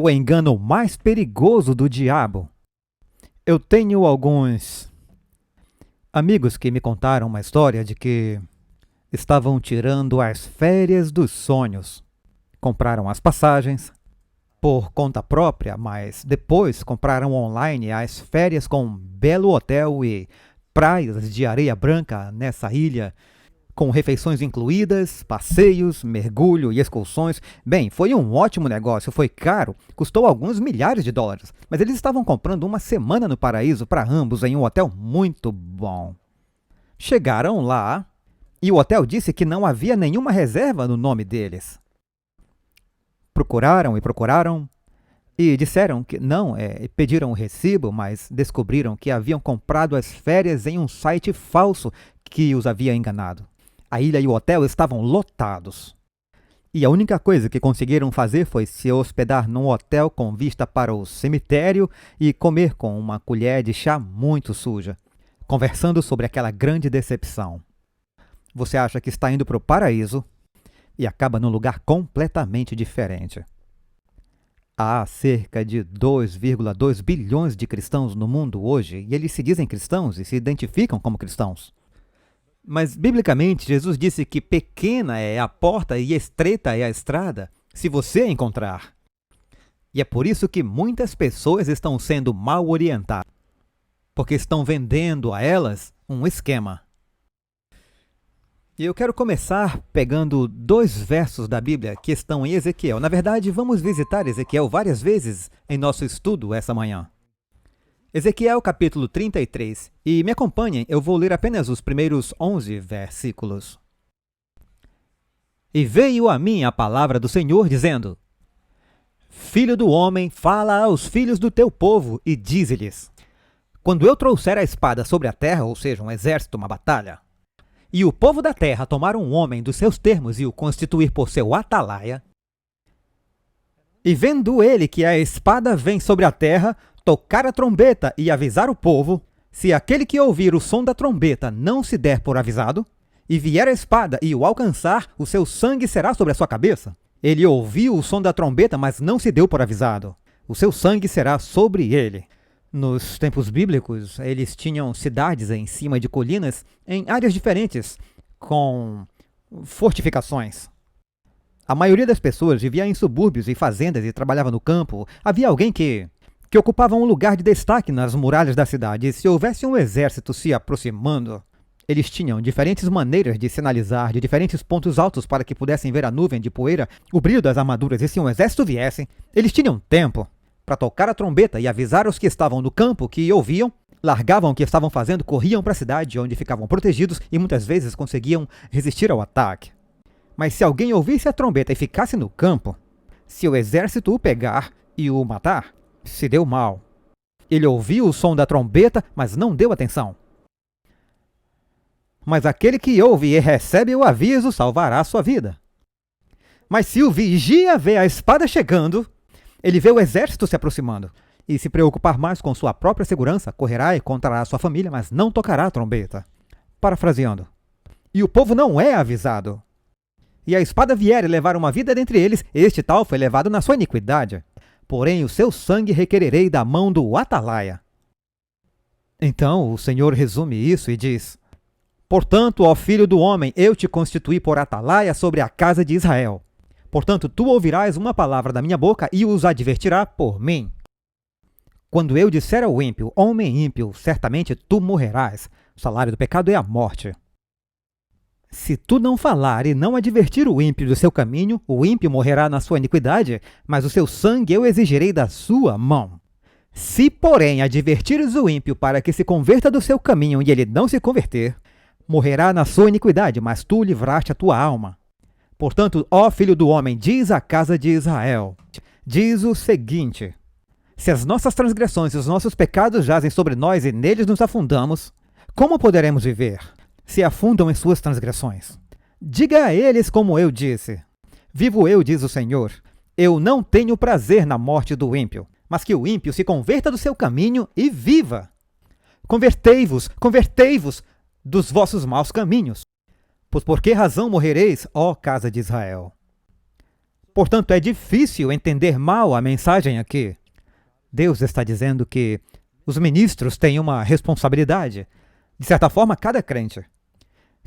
o engano mais perigoso do diabo. Eu tenho alguns amigos que me contaram uma história de que estavam tirando as férias dos sonhos. Compraram as passagens por conta própria, mas depois compraram online as férias com um belo hotel e praias de areia branca nessa ilha, com refeições incluídas, passeios, mergulho e excursões. Bem, foi um ótimo negócio, foi caro, custou alguns milhares de dólares, mas eles estavam comprando uma semana no paraíso para ambos em um hotel muito bom. Chegaram lá e o hotel disse que não havia nenhuma reserva no nome deles. Procuraram e disseram que não, pediram o recibo, mas descobriram que haviam comprado as férias em um site falso que os havia enganado. A ilha e o hotel estavam lotados. E a única coisa que conseguiram fazer foi se hospedar num hotel com vista para o cemitério e comer com uma colher de chá muito suja, conversando sobre aquela grande decepção. Você acha que está indo para o paraíso e acaba num lugar completamente diferente. Há cerca de 2,2 bilhões de cristãos no mundo hoje e eles se dizem cristãos e se identificam como cristãos. Mas, biblicamente, Jesus disse que pequena é a porta e estreita é a estrada, se você a encontrar. E é por isso que muitas pessoas estão sendo mal orientadas, porque estão vendendo a elas um esquema. E eu quero começar pegando 2 versos da Bíblia que estão em Ezequiel. Na verdade, vamos visitar Ezequiel várias vezes em nosso estudo essa manhã. Ezequiel capítulo 33, e me acompanhem, eu vou ler apenas os primeiros 11 versículos. E veio a mim a palavra do Senhor, dizendo: Filho do homem, fala aos filhos do teu povo, e dize-lhes: Quando eu trouxer a espada sobre a terra, ou seja, um exército, uma batalha, e o povo da terra tomar um homem dos seus termos e o constituir por seu atalaia, e vendo ele que a espada vem sobre a terra, tocar a trombeta e avisar o povo, se aquele que ouvir o som da trombeta não se der por avisado, e vier a espada e o alcançar, o seu sangue será sobre a sua cabeça. Ele ouviu o som da trombeta, mas não se deu por avisado. O seu sangue será sobre ele. Nos tempos bíblicos, eles tinham cidades em cima de colinas, em áreas diferentes, com fortificações. A maioria das pessoas vivia em subúrbios e fazendas e trabalhava no campo. Havia alguém que ocupava um lugar de destaque nas muralhas da cidade, e se houvesse um exército se aproximando, eles tinham diferentes maneiras de sinalizar de diferentes pontos altos para que pudessem ver a nuvem de poeira, o brilho das armaduras, e se um exército viesse, eles tinham tempo para tocar a trombeta e avisar os que estavam no campo que ouviam, largavam o que estavam fazendo, corriam para a cidade, onde ficavam protegidos e muitas vezes conseguiam resistir ao ataque. Mas se alguém ouvisse a trombeta e ficasse no campo, se o exército o pegar e o matar, se deu mal. Ele ouviu o som da trombeta, mas não deu atenção. Mas aquele que ouve e recebe o aviso salvará a sua vida. Mas se o vigia vê a espada chegando, ele vê o exército se aproximando, e se preocupar mais com sua própria segurança, correrá e contará a sua família, mas não tocará a trombeta. Parafraseando. E o povo não é avisado. E a espada vier e levar uma vida dentre eles, este tal foi levado na sua iniquidade. Porém, o seu sangue requererei da mão do atalaia. Então, o Senhor resume isso e diz: Portanto, ó filho do homem, eu te constituí por atalaia sobre a casa de Israel. Portanto, tu ouvirás uma palavra da minha boca e os advertirá por mim. Quando eu disser ao ímpio, homem ímpio, certamente tu morrerás. O salário do pecado é a morte. Se tu não falar e não advertir o ímpio do seu caminho, o ímpio morrerá na sua iniquidade, mas o seu sangue eu exigirei da sua mão. Se, porém, advertires o ímpio para que se converta do seu caminho e ele não se converter, morrerá na sua iniquidade, mas tu livraste a tua alma. Portanto, ó filho do homem, diz à casa de Israel, diz o seguinte: se as nossas transgressões e os nossos pecados jazem sobre nós e neles nos afundamos, como poderemos viver? Se afundam em suas transgressões. Diga a eles como eu disse: vivo eu, diz o Senhor, eu não tenho prazer na morte do ímpio, mas que o ímpio se converta do seu caminho e viva. Convertei-vos, convertei-vos dos vossos maus caminhos. Pois por que razão morrereis, ó casa de Israel? Portanto, é difícil entender mal a mensagem aqui. Deus está dizendo que os ministros têm uma responsabilidade, de certa forma, cada crente,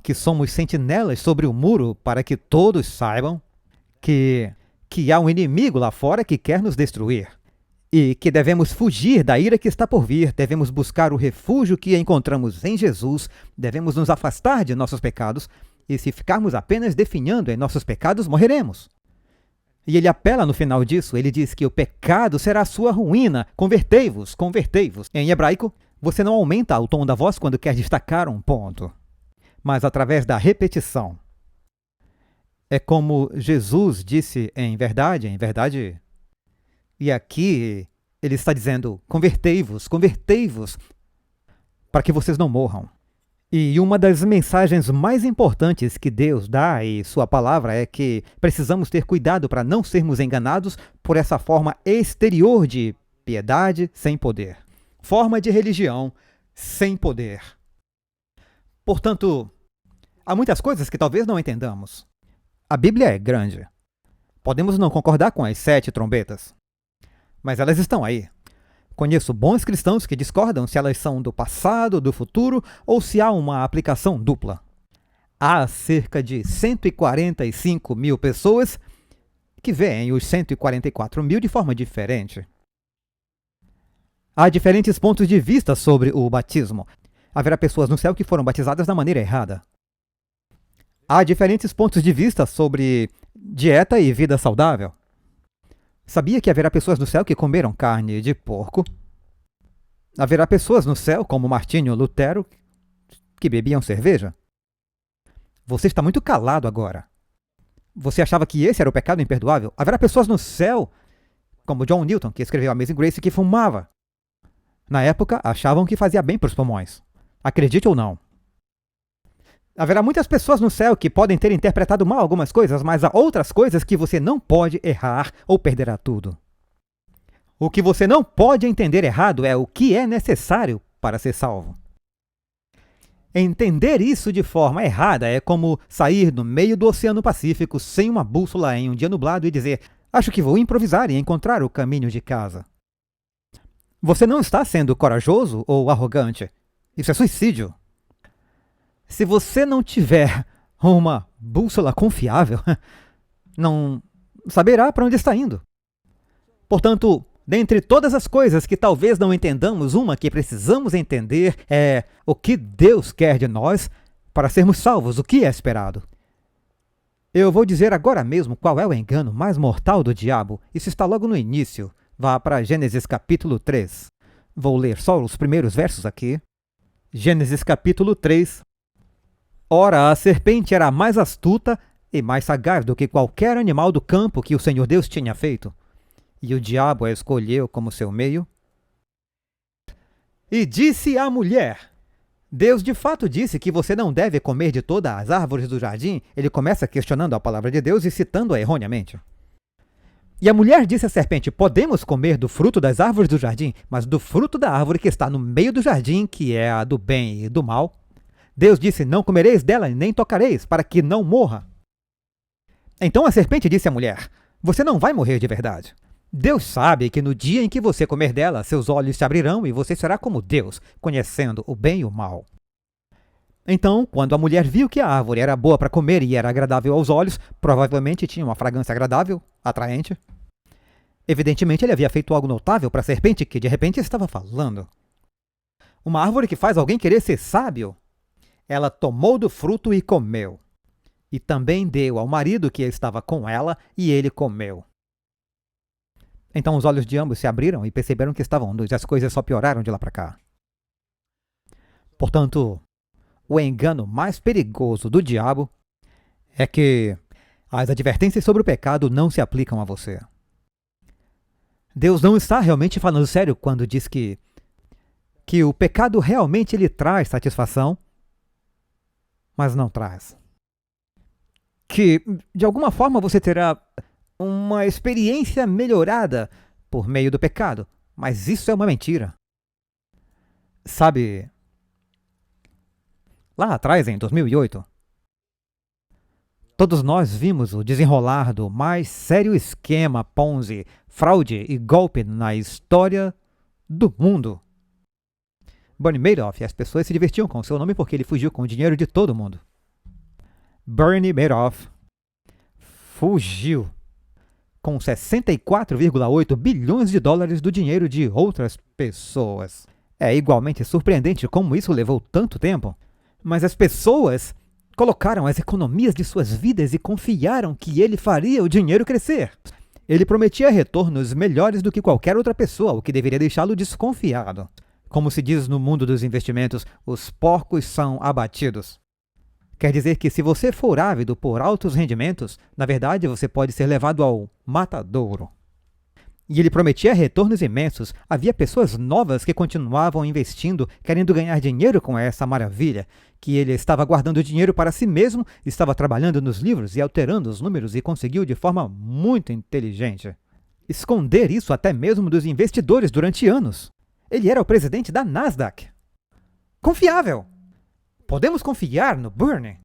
que somos sentinelas sobre o muro para que todos saibam que há um inimigo lá fora que quer nos destruir e que devemos fugir da ira que está por vir, devemos buscar o refúgio que encontramos em Jesus, devemos nos afastar de nossos pecados e se ficarmos apenas definhando em nossos pecados, morreremos. E ele apela no final disso, ele diz que o pecado será a sua ruína, convertei-vos, convertei-vos. Em hebraico, você não aumenta o tom da voz quando quer destacar um ponto, mas através da repetição. É como Jesus disse em verdade, e aqui ele está dizendo, convertei-vos, convertei-vos, para que vocês não morram. E uma das mensagens mais importantes que Deus dá em sua palavra é que precisamos ter cuidado para não sermos enganados por essa forma exterior de piedade sem poder. Forma de religião sem poder. Portanto, há muitas coisas que talvez não entendamos. A Bíblia é grande. Podemos não concordar com as 7 trombetas, mas elas estão aí. Conheço bons cristãos que discordam se elas são do passado, do futuro, ou se há uma aplicação dupla. Há cerca de 145 mil pessoas que veem os 144 mil de forma diferente. Há diferentes pontos de vista sobre o batismo. Haverá pessoas no céu que foram batizadas da maneira errada. Há diferentes pontos de vista sobre dieta e vida saudável. Sabia que haverá pessoas no céu que comeram carne de porco? Haverá pessoas no céu, como Martinho Lutero, que bebiam cerveja? Você está muito calado agora. Você achava que esse era o pecado imperdoável? Haverá pessoas no céu, como John Newton, que escreveu Amazing Grace, que fumava. Na época, achavam que fazia bem para os pulmões. Acredite ou não. Haverá muitas pessoas no céu que podem ter interpretado mal algumas coisas, mas há outras coisas que você não pode errar ou perderá tudo. O que você não pode entender errado é o que é necessário para ser salvo. Entender isso de forma errada é como sair no meio do Oceano Pacífico sem uma bússola em um dia nublado e dizer: acho que vou improvisar e encontrar o caminho de casa. Você não está sendo corajoso ou arrogante. Isso é suicídio. Se você não tiver uma bússola confiável, não saberá para onde está indo. Portanto, dentre todas as coisas que talvez não entendamos, uma que precisamos entender é o que Deus quer de nós para sermos salvos, o que é esperado. Eu vou dizer agora mesmo qual é o engano mais mortal do diabo. Isso está logo no início. Vá para Gênesis capítulo 3. Vou ler só os primeiros versos aqui. Gênesis capítulo 3. Ora, a serpente era mais astuta e mais sagaz do que qualquer animal do campo que o Senhor Deus tinha feito. E o diabo a escolheu como seu meio. E disse à mulher: Deus de fato disse que você não deve comer de todas as árvores do jardim. Ele começa questionando a palavra de Deus e citando-a erroneamente. E a mulher disse à serpente: podemos comer do fruto das árvores do jardim, mas do fruto da árvore que está no meio do jardim, que é a do bem e do mal, Deus disse: não comereis dela, nem tocareis, para que não morra. Então a serpente disse à mulher: você não vai morrer de verdade. Deus sabe que no dia em que você comer dela, seus olhos se abrirão e você será como Deus, conhecendo o bem e o mal. Então, quando a mulher viu que a árvore era boa para comer e era agradável aos olhos, provavelmente tinha uma fragrância agradável, atraente. Evidentemente, ele havia feito algo notável para a serpente que de repente estava falando. Uma árvore que faz alguém querer ser sábio. Ela tomou do fruto e comeu. E também deu ao marido que estava com ela, e ele comeu. Então os olhos de ambos se abriram e perceberam que estavam nus, e as coisas só pioraram de lá para cá. Portanto, o engano mais perigoso do diabo é que as advertências sobre o pecado não se aplicam a você. Deus não está realmente falando sério quando diz que o pecado realmente lhe traz satisfação, mas não traz. Que, de alguma forma, você terá uma experiência melhorada por meio do pecado, mas isso é uma mentira. Sabe, lá atrás, em 2008, Todos nós vimos o desenrolar do mais sério esquema Ponzi, fraude e golpe na história do mundo. Bernie Madoff, as pessoas se divertiam com seu nome porque ele fugiu com o dinheiro de todo mundo. Bernie Madoff fugiu com 64,8 bilhões de dólares do dinheiro de outras pessoas. É igualmente surpreendente como isso levou tanto tempo, mas as pessoas colocaram as economias de suas vidas e confiaram que ele faria o dinheiro crescer. Ele prometia retornos melhores do que qualquer outra pessoa, o que deveria deixá-lo desconfiado. Como se diz no mundo dos investimentos, os porcos são abatidos. Quer dizer que se você for ávido por altos rendimentos, na verdade você pode ser levado ao matadouro. E ele prometia retornos imensos. Havia pessoas novas que continuavam investindo, querendo ganhar dinheiro com essa maravilha, que ele estava guardando dinheiro para si mesmo, estava trabalhando nos livros e alterando os números e conseguiu de forma muito inteligente esconder isso até mesmo dos investidores durante anos. Ele era o presidente da Nasdaq. Confiável! Podemos confiar no Bernie?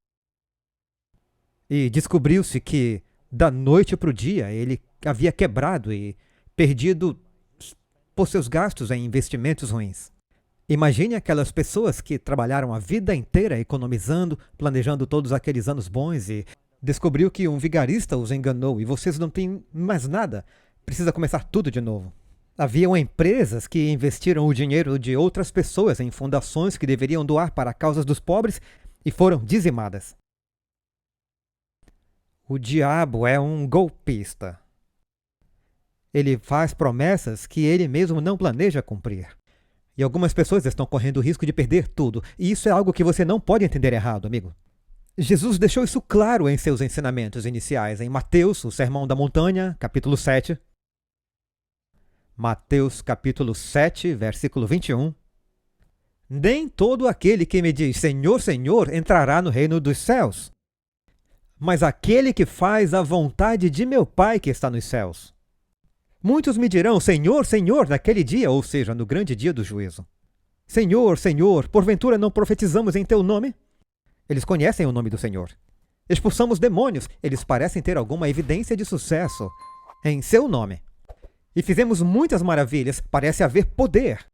E descobriu-se que, da noite para o dia, ele havia quebrado e perdido por seus gastos em investimentos ruins. Imagine aquelas pessoas que trabalharam a vida inteira economizando, planejando todos aqueles anos bons e descobriu que um vigarista os enganou e vocês não têm mais nada. Precisa começar tudo de novo. Haviam empresas que investiram o dinheiro de outras pessoas em fundações que deveriam doar para causas dos pobres e foram dizimadas. O diabo é um golpista. Ele faz promessas que ele mesmo não planeja cumprir. E algumas pessoas estão correndo o risco de perder tudo. E isso é algo que você não pode entender errado, amigo. Jesus deixou isso claro em seus ensinamentos iniciais, em Mateus, o Sermão da Montanha, capítulo 7. Mateus, capítulo 7, versículo 21. Nem todo aquele que me diz Senhor, Senhor, entrará no reino dos céus, mas aquele que faz a vontade de meu Pai que está nos céus. Muitos me dirão, Senhor, Senhor, naquele dia, ou seja, no grande dia do juízo. Senhor, Senhor, porventura não profetizamos em teu nome? Eles conhecem o nome do Senhor. Expulsamos demônios, eles parecem ter alguma evidência de sucesso em seu nome. E fizemos muitas maravilhas, parece haver poder.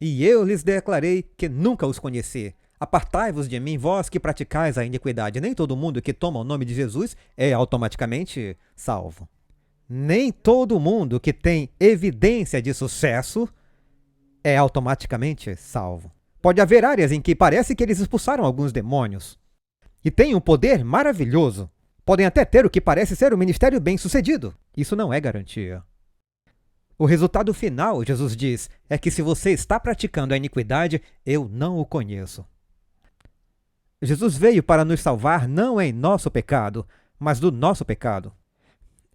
E eu lhes declarei que nunca os conheci. Apartai-vos de mim, vós que praticais a iniquidade. Nem todo mundo que toma o nome de Jesus é automaticamente salvo. Nem todo mundo que tem evidência de sucesso é automaticamente salvo. Pode haver áreas em que parece que eles expulsaram alguns demônios e têm um poder maravilhoso. Podem até ter o que parece ser um ministério bem-sucedido. Isso não é garantia. O resultado final, Jesus diz, é que se você está praticando a iniquidade, eu não o conheço. Jesus veio para nos salvar não em nosso pecado, mas do nosso pecado.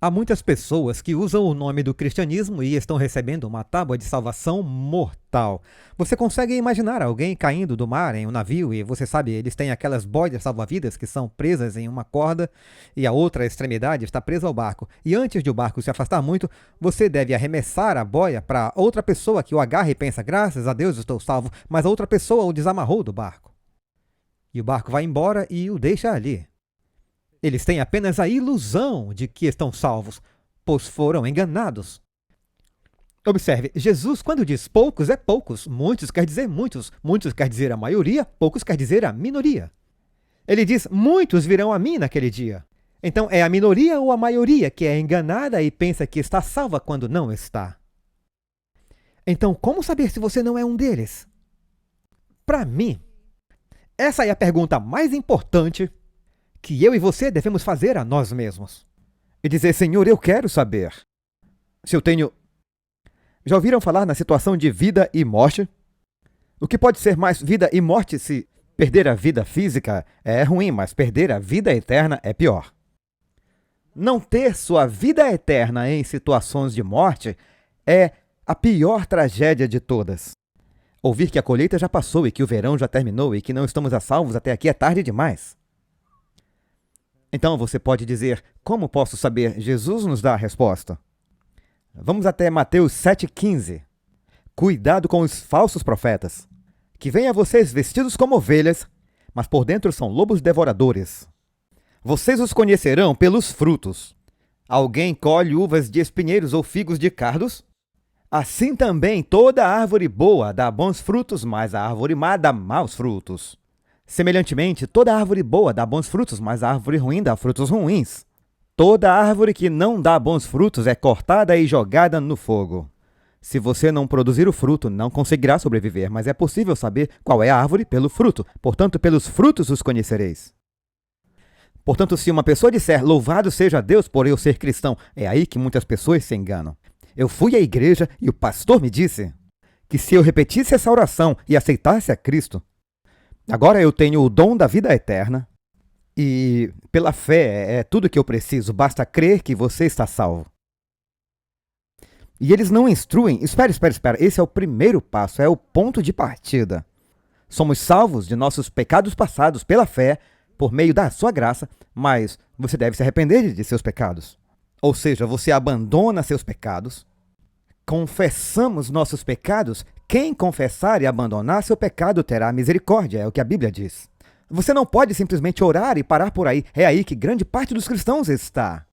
Há muitas pessoas que usam o nome do cristianismo e estão recebendo uma tábua de salvação mortal. Você consegue imaginar alguém caindo do mar em um navio e você sabe, eles têm aquelas boias salva-vidas que são presas em uma corda e a outra extremidade está presa ao barco. E antes de o barco se afastar muito, você deve arremessar a boia para outra pessoa que o agarre e pensa, graças a Deus estou salvo, mas a outra pessoa o desamarrou do barco. E o barco vai embora e o deixa ali. Eles têm apenas a ilusão de que estão salvos, pois foram enganados. Observe, Jesus, quando diz poucos, é poucos. Muitos quer dizer muitos. Muitos quer dizer a maioria, poucos quer dizer a minoria. Ele diz, muitos virão a mim naquele dia. Então, é a minoria ou a maioria que é enganada e pensa que está salva quando não está? Então, como saber se você não é um deles? Para mim, essa é a pergunta mais importante que eu e você devemos fazer a nós mesmos. E dizer, Senhor, eu quero saber se eu tenho... Já ouviram falar na situação de vida e morte? O que pode ser mais vida e morte se perder a vida física é ruim, mas perder a vida eterna é pior. Não ter sua vida eterna em situações de morte é a pior tragédia de todas. Ouvir que a colheita já passou e que o verão já terminou e que não estamos a salvos até aqui é tarde demais. Então você pode dizer, como posso saber? Jesus nos dá a resposta. Vamos até Mateus 7,15. Cuidado com os falsos profetas, que vêm a vocês vestidos como ovelhas, mas por dentro são lobos devoradores. Vocês os conhecerão pelos frutos. Alguém colhe uvas de espinheiros ou figos de cardos? Assim também toda árvore boa dá bons frutos, mas a árvore má dá maus frutos. Semelhantemente, toda árvore boa dá bons frutos, mas a árvore ruim dá frutos ruins. Toda árvore que não dá bons frutos é cortada e jogada no fogo. Se você não produzir o fruto, não conseguirá sobreviver, mas é possível saber qual é a árvore pelo fruto. Portanto, pelos frutos os conhecereis. Portanto, se uma pessoa disser, louvado seja Deus por eu ser cristão, é aí que muitas pessoas se enganam. Eu fui à igreja e o pastor me disse que se eu repetisse essa oração e aceitasse a Cristo, agora eu tenho o dom da vida eterna e pela fé é tudo que eu preciso, basta crer que você está salvo. E eles não instruem, espera, esse é o primeiro passo, é o ponto de partida. Somos salvos de nossos pecados passados pela fé, por meio da sua graça, mas você deve se arrepender de seus pecados. Ou seja, você abandona seus pecados, confessamos nossos pecados, quem confessar e abandonar seu pecado terá misericórdia, é o que a Bíblia diz. Você não pode simplesmente orar e parar por aí, é aí que grande parte dos cristãos está.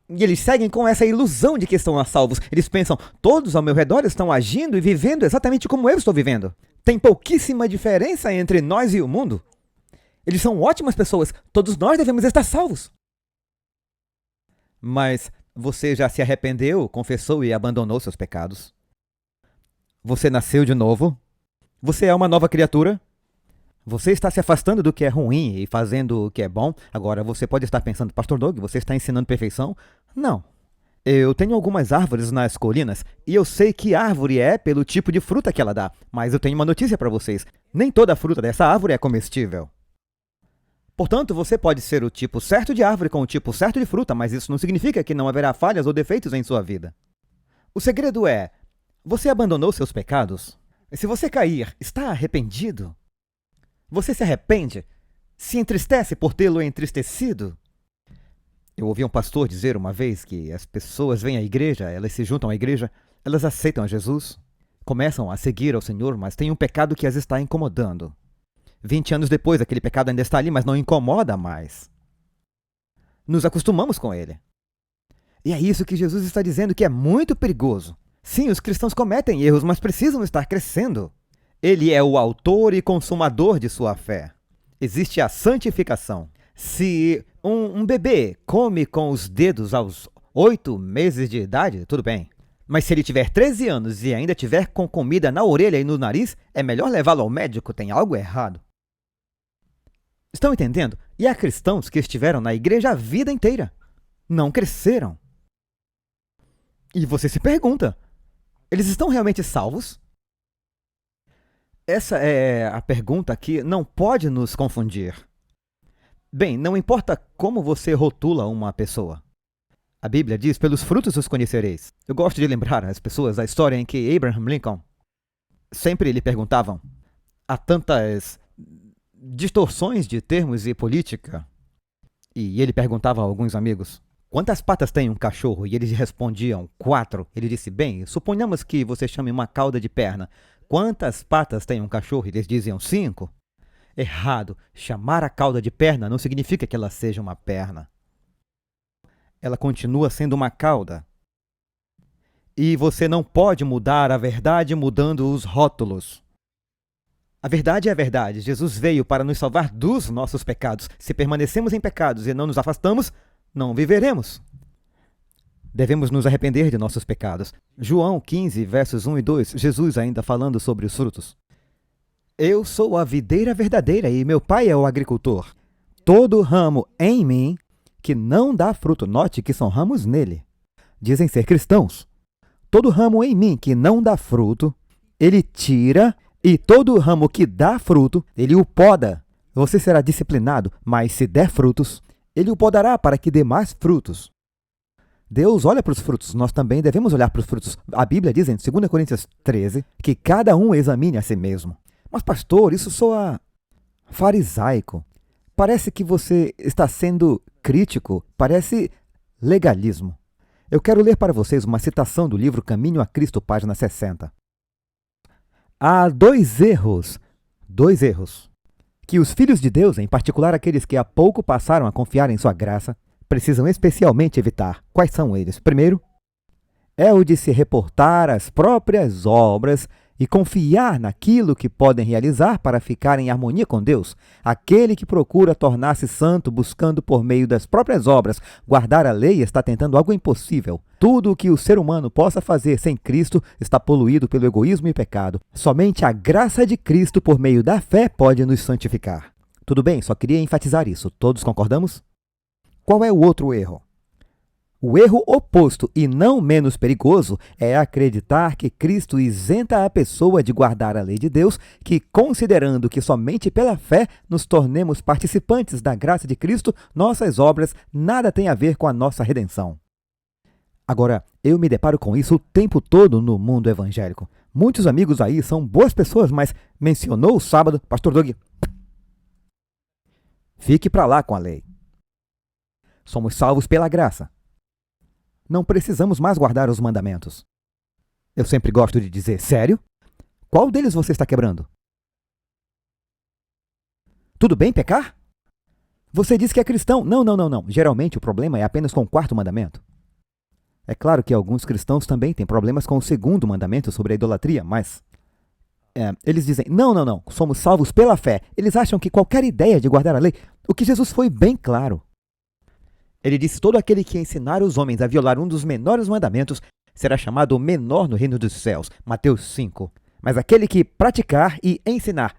E eles seguem com essa ilusão de que estão salvos. Eles pensam, todos ao meu redor estão agindo e vivendo exatamente como eu estou vivendo. Tem pouquíssima diferença entre nós e o mundo. Eles são ótimas pessoas, todos nós devemos estar salvos. Mas você já se arrependeu, confessou e abandonou seus pecados? Você nasceu de novo? Você é uma nova criatura? Você está se afastando do que é ruim e fazendo o que é bom? Agora você pode estar pensando, Pastor Doug, você está ensinando perfeição? Não. Eu tenho algumas árvores nas colinas e eu sei que árvore é pelo tipo de fruta que ela dá. Mas eu tenho uma notícia para vocês. Nem toda fruta dessa árvore é comestível. Portanto, você pode ser o tipo certo de árvore com o tipo certo de fruta, mas isso não significa que não haverá falhas ou defeitos em sua vida. O segredo é, você abandonou seus pecados? Se você cair, está arrependido? Você se arrepende? Se entristece por tê-lo entristecido? Eu ouvi um pastor dizer uma vez que as pessoas vêm à igreja, elas se juntam à igreja, elas aceitam a Jesus, começam a seguir ao Senhor, mas tem um pecado que as está incomodando. 20 anos depois, aquele pecado ainda está ali, mas não incomoda mais. Nos acostumamos com ele. E é isso que Jesus está dizendo, que é muito perigoso. Sim, os cristãos cometem erros, mas precisam estar crescendo. Ele é o autor e consumador de sua fé. Existe a santificação. Se um bebê come com os dedos aos 8 meses de idade, tudo bem. Mas se ele tiver 13 anos e ainda tiver com comida na orelha e no nariz, é melhor levá-lo ao médico, tem algo errado. Estão entendendo? E há cristãos que estiveram na igreja a vida inteira. Não cresceram. E você se pergunta, eles estão realmente salvos? Essa é a pergunta que não pode nos confundir. Bem, não importa como você rotula uma pessoa. A Bíblia diz, pelos frutos os conhecereis. Eu gosto de lembrar às pessoas a história em que Abraham Lincoln sempre lhe perguntavam, há tantas distorções de termos e política. E ele perguntava a alguns amigos, quantas patas tem um cachorro? E eles respondiam, 4. Ele disse, bem, suponhamos que você chame uma cauda de perna. Quantas patas tem um cachorro? E eles diziam, 5. Errado. Chamar a cauda de perna não significa que ela seja uma perna. Ela continua sendo uma cauda. E você não pode mudar a verdade mudando os rótulos. A verdade é a verdade. Jesus veio para nos salvar dos nossos pecados. Se permanecemos em pecados e não nos afastamos, não viveremos. Devemos nos arrepender de nossos pecados. João 15, versos 1 e 2, Jesus ainda falando sobre os frutos. Eu sou a videira verdadeira e meu pai é o agricultor. Todo ramo em mim que não dá fruto, note que são ramos nele, dizem ser cristãos. Todo ramo em mim que não dá fruto, ele tira, e todo ramo que dá fruto, ele o poda. Você será disciplinado, mas se der frutos, ele o podará para que dê mais frutos. Deus olha para os frutos, nós também devemos olhar para os frutos. A Bíblia diz em 2 Coríntios 13 que cada um examine a si mesmo. Mas pastor, isso soa farisaico. Parece que você está sendo crítico, parece legalismo. Eu quero ler para vocês uma citação do livro Caminho a Cristo, página 60. Há dois erros que os filhos de Deus, em particular aqueles que há pouco passaram a confiar em sua graça, precisam especialmente evitar. Quais são eles? Primeiro, é o de se reportar às próprias obras e confiar naquilo que podem realizar para ficar em harmonia com Deus. Aquele que procura tornar-se santo buscando por meio das próprias obras guardar a lei está tentando algo impossível. Tudo o que o ser humano possa fazer sem Cristo está poluído pelo egoísmo e pecado. Somente a graça de Cristo por meio da fé pode nos santificar. Tudo bem, só queria enfatizar isso. Todos concordamos? Qual é o outro erro? O erro oposto e não menos perigoso é acreditar que Cristo isenta a pessoa de guardar a lei de Deus, que, considerando que somente pela fé nos tornemos participantes da graça de Cristo, nossas obras nada têm a ver com a nossa redenção. Agora, eu me deparo com isso o tempo todo no mundo evangélico. Muitos amigos aí são boas pessoas, mas mencionou o sábado, Pastor Doug, fique para lá com a lei. Somos salvos pela graça. Não precisamos mais guardar os mandamentos. Eu sempre gosto de dizer, sério? Qual deles você está quebrando? Tudo bem pecar? Você diz que é cristão. Não. Geralmente o problema é apenas com o quarto mandamento. É claro que alguns cristãos também têm problemas com o segundo mandamento sobre a idolatria, mas eles dizem, não, somos salvos pela fé. Eles acham que qualquer ideia de guardar a lei, o que Jesus foi bem claro. Ele disse, todo aquele que ensinar os homens a violar um dos menores mandamentos será chamado menor no reino dos céus. Mateus 5. Mas aquele que praticar e ensinar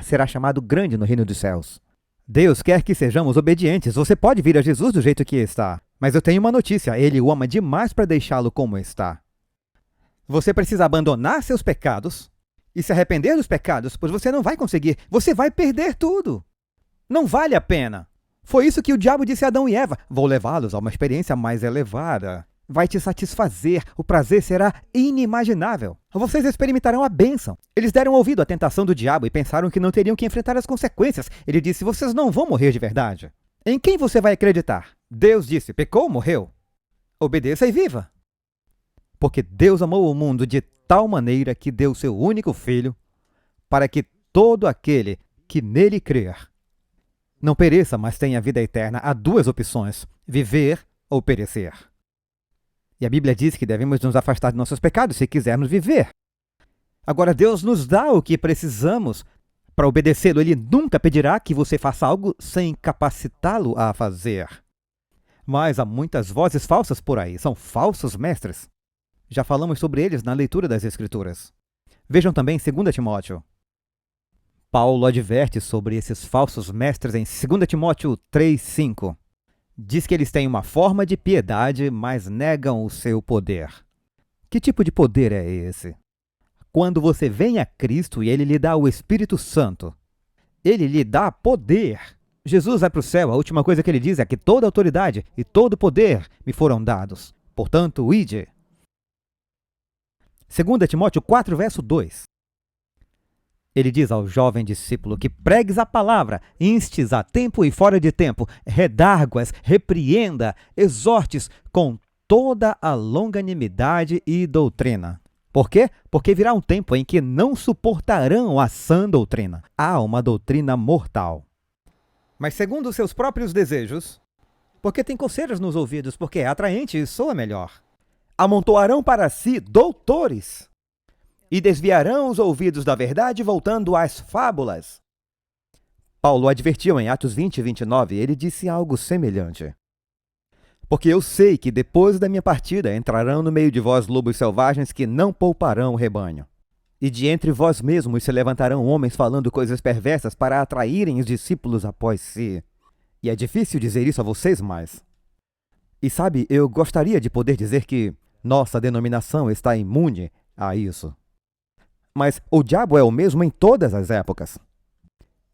será chamado grande no reino dos céus. Deus quer que sejamos obedientes. Você pode vir a Jesus do jeito que está. Mas eu tenho uma notícia, ele o ama demais para deixá-lo como está. Você precisa abandonar seus pecados e se arrepender dos pecados, pois você não vai conseguir. Você vai perder tudo. Não vale a pena. Foi isso que o diabo disse a Adão e Eva. Vou levá-los a uma experiência mais elevada. Vai te satisfazer. O prazer será inimaginável. Vocês experimentarão a bênção. Eles deram ouvido à tentação do diabo e pensaram que não teriam que enfrentar as consequências. Ele disse, vocês não vão morrer de verdade. Em quem você vai acreditar? Deus disse, pecou, morreu. Obedeça e viva. Porque Deus amou o mundo de tal maneira que deu seu único filho para que todo aquele que nele crer não pereça, mas tenha vida eterna. Há duas opções, viver ou perecer. E a Bíblia diz que devemos nos afastar de nossos pecados se quisermos viver. Agora, Deus nos dá o que precisamos para obedecê-lo. Ele nunca pedirá que você faça algo sem capacitá-lo a fazer. Mas há muitas vozes falsas por aí, são falsos mestres. Já falamos sobre eles na leitura das Escrituras. Vejam também 2 Timóteo. Paulo adverte sobre esses falsos mestres em 2 Timóteo 3,5. Diz que eles têm uma forma de piedade, mas negam o seu poder. Que tipo de poder é esse? Quando você vem a Cristo e Ele lhe dá o Espírito Santo, Ele lhe dá poder. Jesus vai para o céu, a última coisa que Ele diz é que toda autoridade e todo poder me foram dados. Portanto, ide. 2 Timóteo 4, verso 2. Ele diz ao jovem discípulo que pregues a palavra, instes a tempo e fora de tempo, redarguas, repreenda, exortes com toda a longanimidade e doutrina. Por quê? Porque virá um tempo em que não suportarão a sã doutrina. Há uma doutrina mortal. Mas segundo os seus próprios desejos, porque tem coceiras nos ouvidos, porque é atraente e soa melhor. Amontoarão para si doutores e desviarão os ouvidos da verdade voltando às fábulas. Paulo advertiu em Atos 20 e 29, ele disse algo semelhante. Porque eu sei que depois da minha partida entrarão no meio de vós lobos selvagens que não pouparão o rebanho. E de entre vós mesmos se levantarão homens falando coisas perversas para atraírem os discípulos após si. E é difícil dizer isso a vocês, mas... E sabe, eu gostaria de poder dizer que nossa denominação está imune a isso. Mas o diabo é o mesmo em todas as épocas.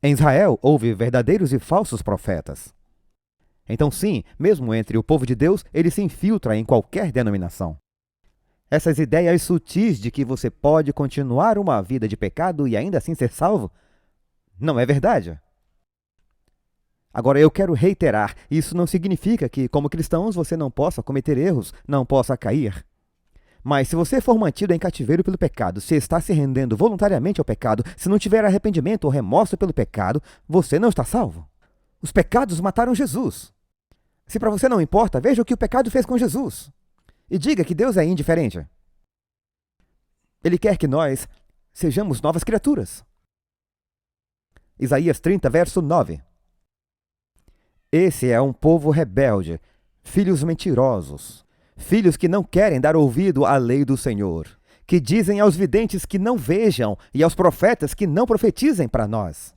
Em Israel houve verdadeiros e falsos profetas. Então sim, mesmo entre o povo de Deus, ele se infiltra em qualquer denominação. Essas ideias sutis de que você pode continuar uma vida de pecado e ainda assim ser salvo, não é verdade. Agora eu quero reiterar, isso não significa que como cristãos você não possa cometer erros, não possa cair. Mas se você for mantido em cativeiro pelo pecado, se está se rendendo voluntariamente ao pecado, se não tiver arrependimento ou remorso pelo pecado, você não está salvo. Os pecados mataram Jesus. Se para você não importa, veja o que o pecado fez com Jesus. E diga que Deus é indiferente. Ele quer que nós sejamos novas criaturas. Isaías 30, verso 9. Esse é um povo rebelde, filhos mentirosos, filhos que não querem dar ouvido à lei do Senhor, que dizem aos videntes que não vejam e aos profetas que não profetizem para nós.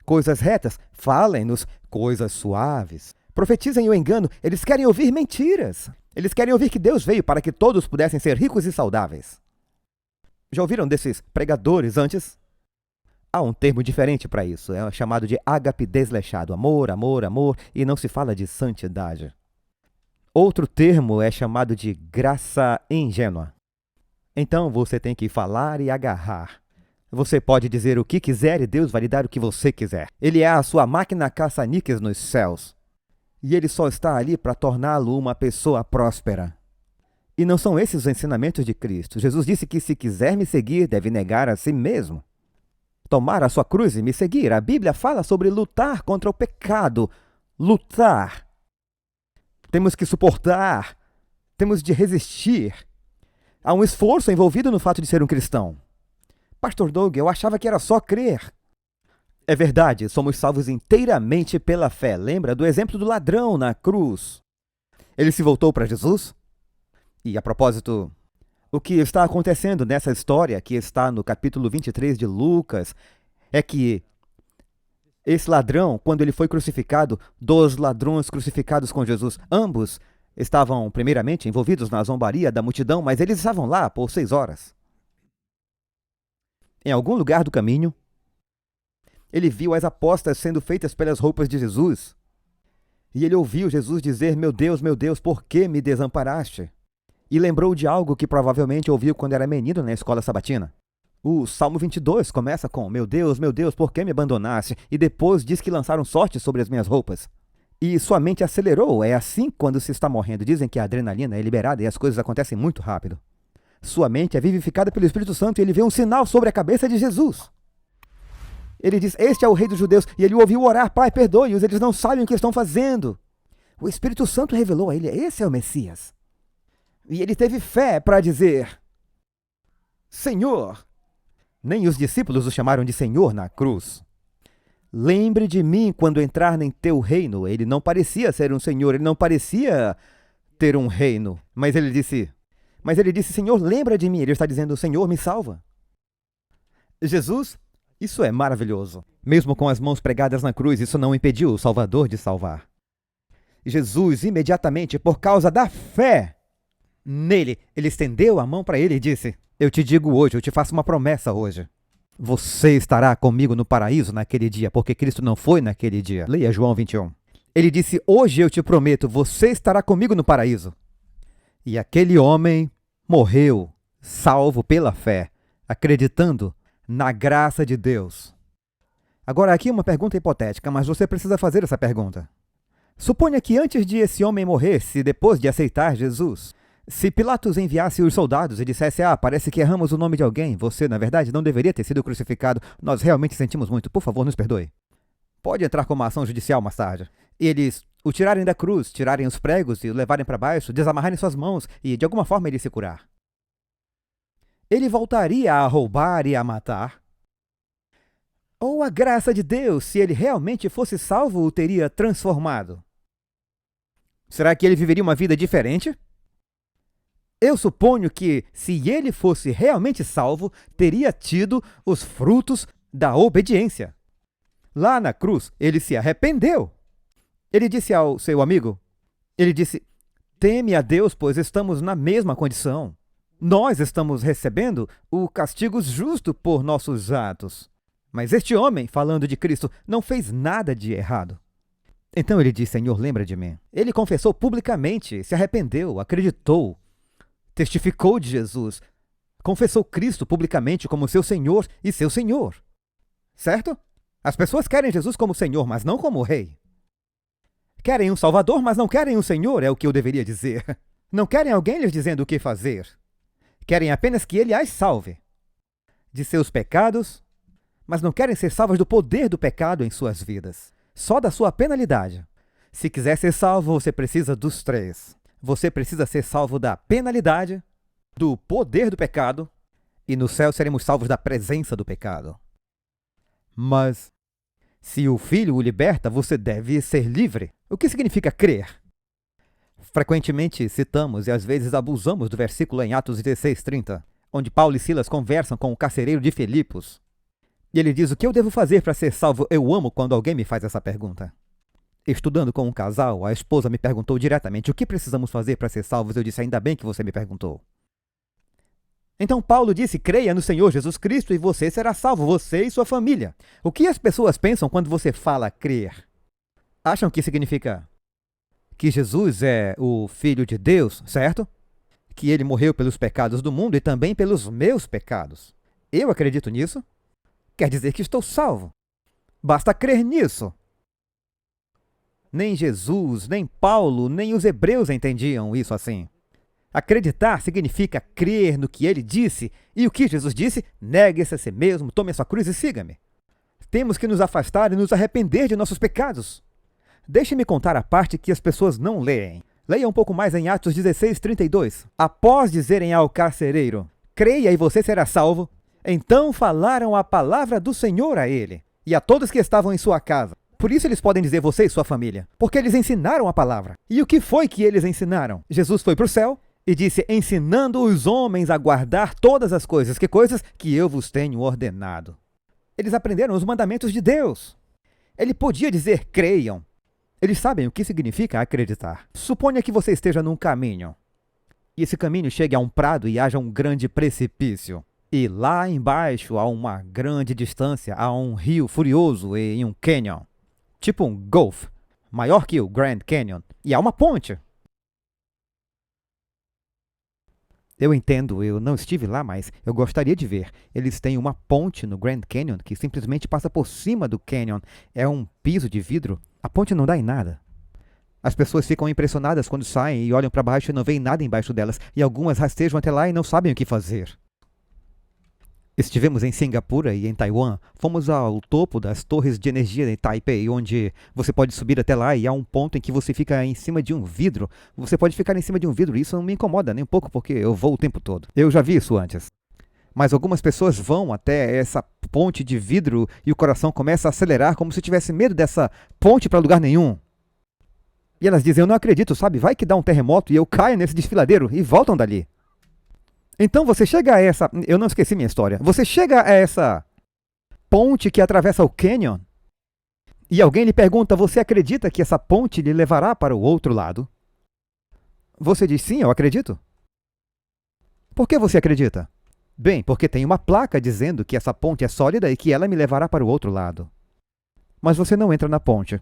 Coisas retas, falem-nos coisas suaves. Profetizem o engano, eles querem ouvir mentiras. Eles querem ouvir que Deus veio para que todos pudessem ser ricos e saudáveis. Já ouviram desses pregadores antes? Há um termo diferente para isso, é chamado de ágape desleixado, amor, amor, amor, e não se fala de santidade. Outro termo é chamado de graça ingênua. Então você tem que falar e agarrar. Você pode dizer o que quiser e Deus vai lhe dar o que você quiser. Ele é a sua máquina caça-níqueis nos céus. E ele só está ali para torná-lo uma pessoa próspera. E não são esses os ensinamentos de Cristo. Jesus disse que se quiser me seguir, deve negar a si mesmo. Tomar a sua cruz e me seguir. A Bíblia fala sobre lutar contra o pecado. Lutar. Temos que suportar. Temos de resistir. Há um esforço envolvido no fato de ser um cristão. Pastor Doug, eu achava que era só crer. É verdade, somos salvos inteiramente pela fé. Lembra do exemplo do ladrão na cruz? Ele se voltou para Jesus? E a propósito, o que está acontecendo nessa história, que está no capítulo 23 de Lucas, é que esse ladrão, quando ele foi crucificado, dos ladrões crucificados com Jesus, ambos estavam primeiramente envolvidos na zombaria da multidão, mas eles estavam lá por 6 horas. Em algum lugar do caminho, ele viu as apostas sendo feitas pelas roupas de Jesus. E ele ouviu Jesus dizer, meu Deus, por que me desamparaste? E lembrou de algo que provavelmente ouviu quando era menino na escola sabatina. O Salmo 22 começa com, meu Deus, por que me abandonaste? E depois diz que lançaram sorte sobre as minhas roupas. E sua mente acelerou. É assim quando se está morrendo. Dizem que a adrenalina é liberada e as coisas acontecem muito rápido. Sua mente é vivificada pelo Espírito Santo e ele vê um sinal sobre a cabeça de Jesus. Ele diz, este é o rei dos judeus. E ele ouviu orar, Pai, perdoe-os, eles não sabem o que estão fazendo. O Espírito Santo revelou a ele, esse é o Messias. E ele teve fé para dizer, Senhor. Nem os discípulos o chamaram de Senhor na cruz. Lembre de mim quando entrar em teu reino. Ele não parecia ser um Senhor, ele não parecia ter um reino. Mas ele disse, Senhor, lembra de mim. Ele está dizendo, Senhor, me salva. Jesus, isso é maravilhoso. Mesmo com as mãos pregadas na cruz, isso não impediu o Salvador de salvar. Jesus, imediatamente, por causa da fé nele, ele estendeu a mão para ele e disse, eu te digo hoje, eu te faço uma promessa hoje. Você estará comigo no paraíso naquele dia, porque Cristo não foi naquele dia. Leia João 21. Ele disse, hoje eu te prometo, você estará comigo no paraíso. E aquele homem morreu, salvo pela fé, acreditando na graça de Deus. Agora aqui uma pergunta hipotética, mas você precisa fazer essa pergunta. Suponha que antes de esse homem morrer, se depois de aceitar Jesus, se Pilatos enviasse os soldados e dissesse, parece que erramos o nome de alguém, você, na verdade, não deveria ter sido crucificado, nós realmente sentimos muito, por favor, nos perdoe. Pode entrar com uma ação judicial mais tarde. E eles o tirarem da cruz, tirarem os pregos e o levarem para baixo, desamarrarem suas mãos e, de alguma forma, ele se curar. Ele voltaria a roubar e a matar? Ou a graça de Deus, se ele realmente fosse salvo, o teria transformado? Será que ele viveria uma vida diferente? Eu suponho que, se ele fosse realmente salvo, teria tido os frutos da obediência. Lá na cruz, ele se arrependeu. Ele disse ao seu amigo, teme a Deus, pois estamos na mesma condição. Nós estamos recebendo o castigo justo por nossos atos. Mas este homem, falando de Cristo, não fez nada de errado. Então ele disse, Senhor, lembra de mim. Ele confessou publicamente, se arrependeu, acreditou. Testificou de Jesus, confessou Cristo publicamente como seu Senhor e seu Senhor. Certo? As pessoas querem Jesus como Senhor, mas não como Rei. Querem um Salvador, mas não querem um Senhor, é o que eu deveria dizer. Não querem alguém lhes dizendo o que fazer. Querem apenas que ele as salve de seus pecados, mas não querem ser salvas do poder do pecado em suas vidas, só da sua penalidade. Se quiser ser salvo, você precisa dos três. Você precisa ser salvo da penalidade, do poder do pecado, e no céu seremos salvos da presença do pecado. Mas, se o Filho o liberta, você deve ser livre. O que significa crer? Frequentemente citamos e às vezes abusamos do versículo em Atos 16:30, onde Paulo e Silas conversam com o carcereiro de Filipos. E ele diz: o que eu devo fazer para ser salvo? Eu amo quando alguém me faz essa pergunta. Estudando com um casal, a esposa me perguntou diretamente: o que precisamos fazer para ser salvos? Eu disse: ainda bem que você me perguntou. Então Paulo disse: creia no Senhor Jesus Cristo e você será salvo, você e sua família. O que as pessoas pensam quando você fala crer? Acham que significa que Jesus é o Filho de Deus, certo? Que ele morreu pelos pecados do mundo e também pelos meus pecados. Eu acredito nisso. Quer dizer que estou salvo. Basta crer nisso. Nem Jesus, nem Paulo, nem os hebreus entendiam isso assim. Acreditar significa crer no que ele disse, e o que Jesus disse: negue-se a si mesmo, tome a sua cruz e siga-me. Temos que nos afastar e nos arrepender de nossos pecados. Deixe-me contar a parte que as pessoas não leem. Leia um pouco mais em Atos 16:32. Após dizerem ao carcereiro: creia e você será salvo, então falaram a palavra do Senhor a ele e a todos que estavam em sua casa. Por isso eles podem dizer você e sua família, porque eles ensinaram a palavra. E o que foi que eles ensinaram? Jesus foi para o céu e disse: ensinando os homens a guardar todas as coisas. Que coisas? Que eu vos tenho ordenado. Eles aprenderam os mandamentos de Deus. Ele podia dizer: creiam. Eles sabem o que significa acreditar. Suponha que você esteja num caminho, e esse caminho chegue a um prado e haja um grande precipício. E lá embaixo, a uma grande distância, há um rio furioso e um canyon. Tipo um Gulf, maior que o Grand Canyon. E há uma ponte. Eu entendo, eu não estive lá, mas eu gostaria de ver. Eles têm uma ponte no Grand Canyon que simplesmente passa por cima do canyon. É um piso de vidro. A ponte não dá em nada. As pessoas ficam impressionadas quando saem e olham para baixo e não veem nada embaixo delas. E algumas rastejam até lá e não sabem o que fazer. Estivemos em Singapura e em Taiwan. Fomos ao topo das torres de energia em Taipei, onde você pode subir até lá e há um ponto em que você fica em cima de um vidro. Você pode ficar em cima de um vidro, isso não me incomoda nem um pouco porque eu vou o tempo todo. Eu já vi isso antes. Mas algumas pessoas vão até essa ponte de vidro e o coração começa a acelerar como se tivesse medo dessa ponte para lugar nenhum. E elas dizem: eu não acredito, sabe? Vai que dá um terremoto e eu caio nesse desfiladeiro, e voltam dali. Então você chega a essa... Eu não esqueci minha história. Você chega a essa ponte que atravessa o canyon e alguém lhe pergunta: você acredita que essa ponte lhe levará para o outro lado? Você diz: sim, eu acredito. Por que você acredita? Bem, porque tem uma placa dizendo que essa ponte é sólida e que ela me levará para o outro lado. Mas você não entra na ponte.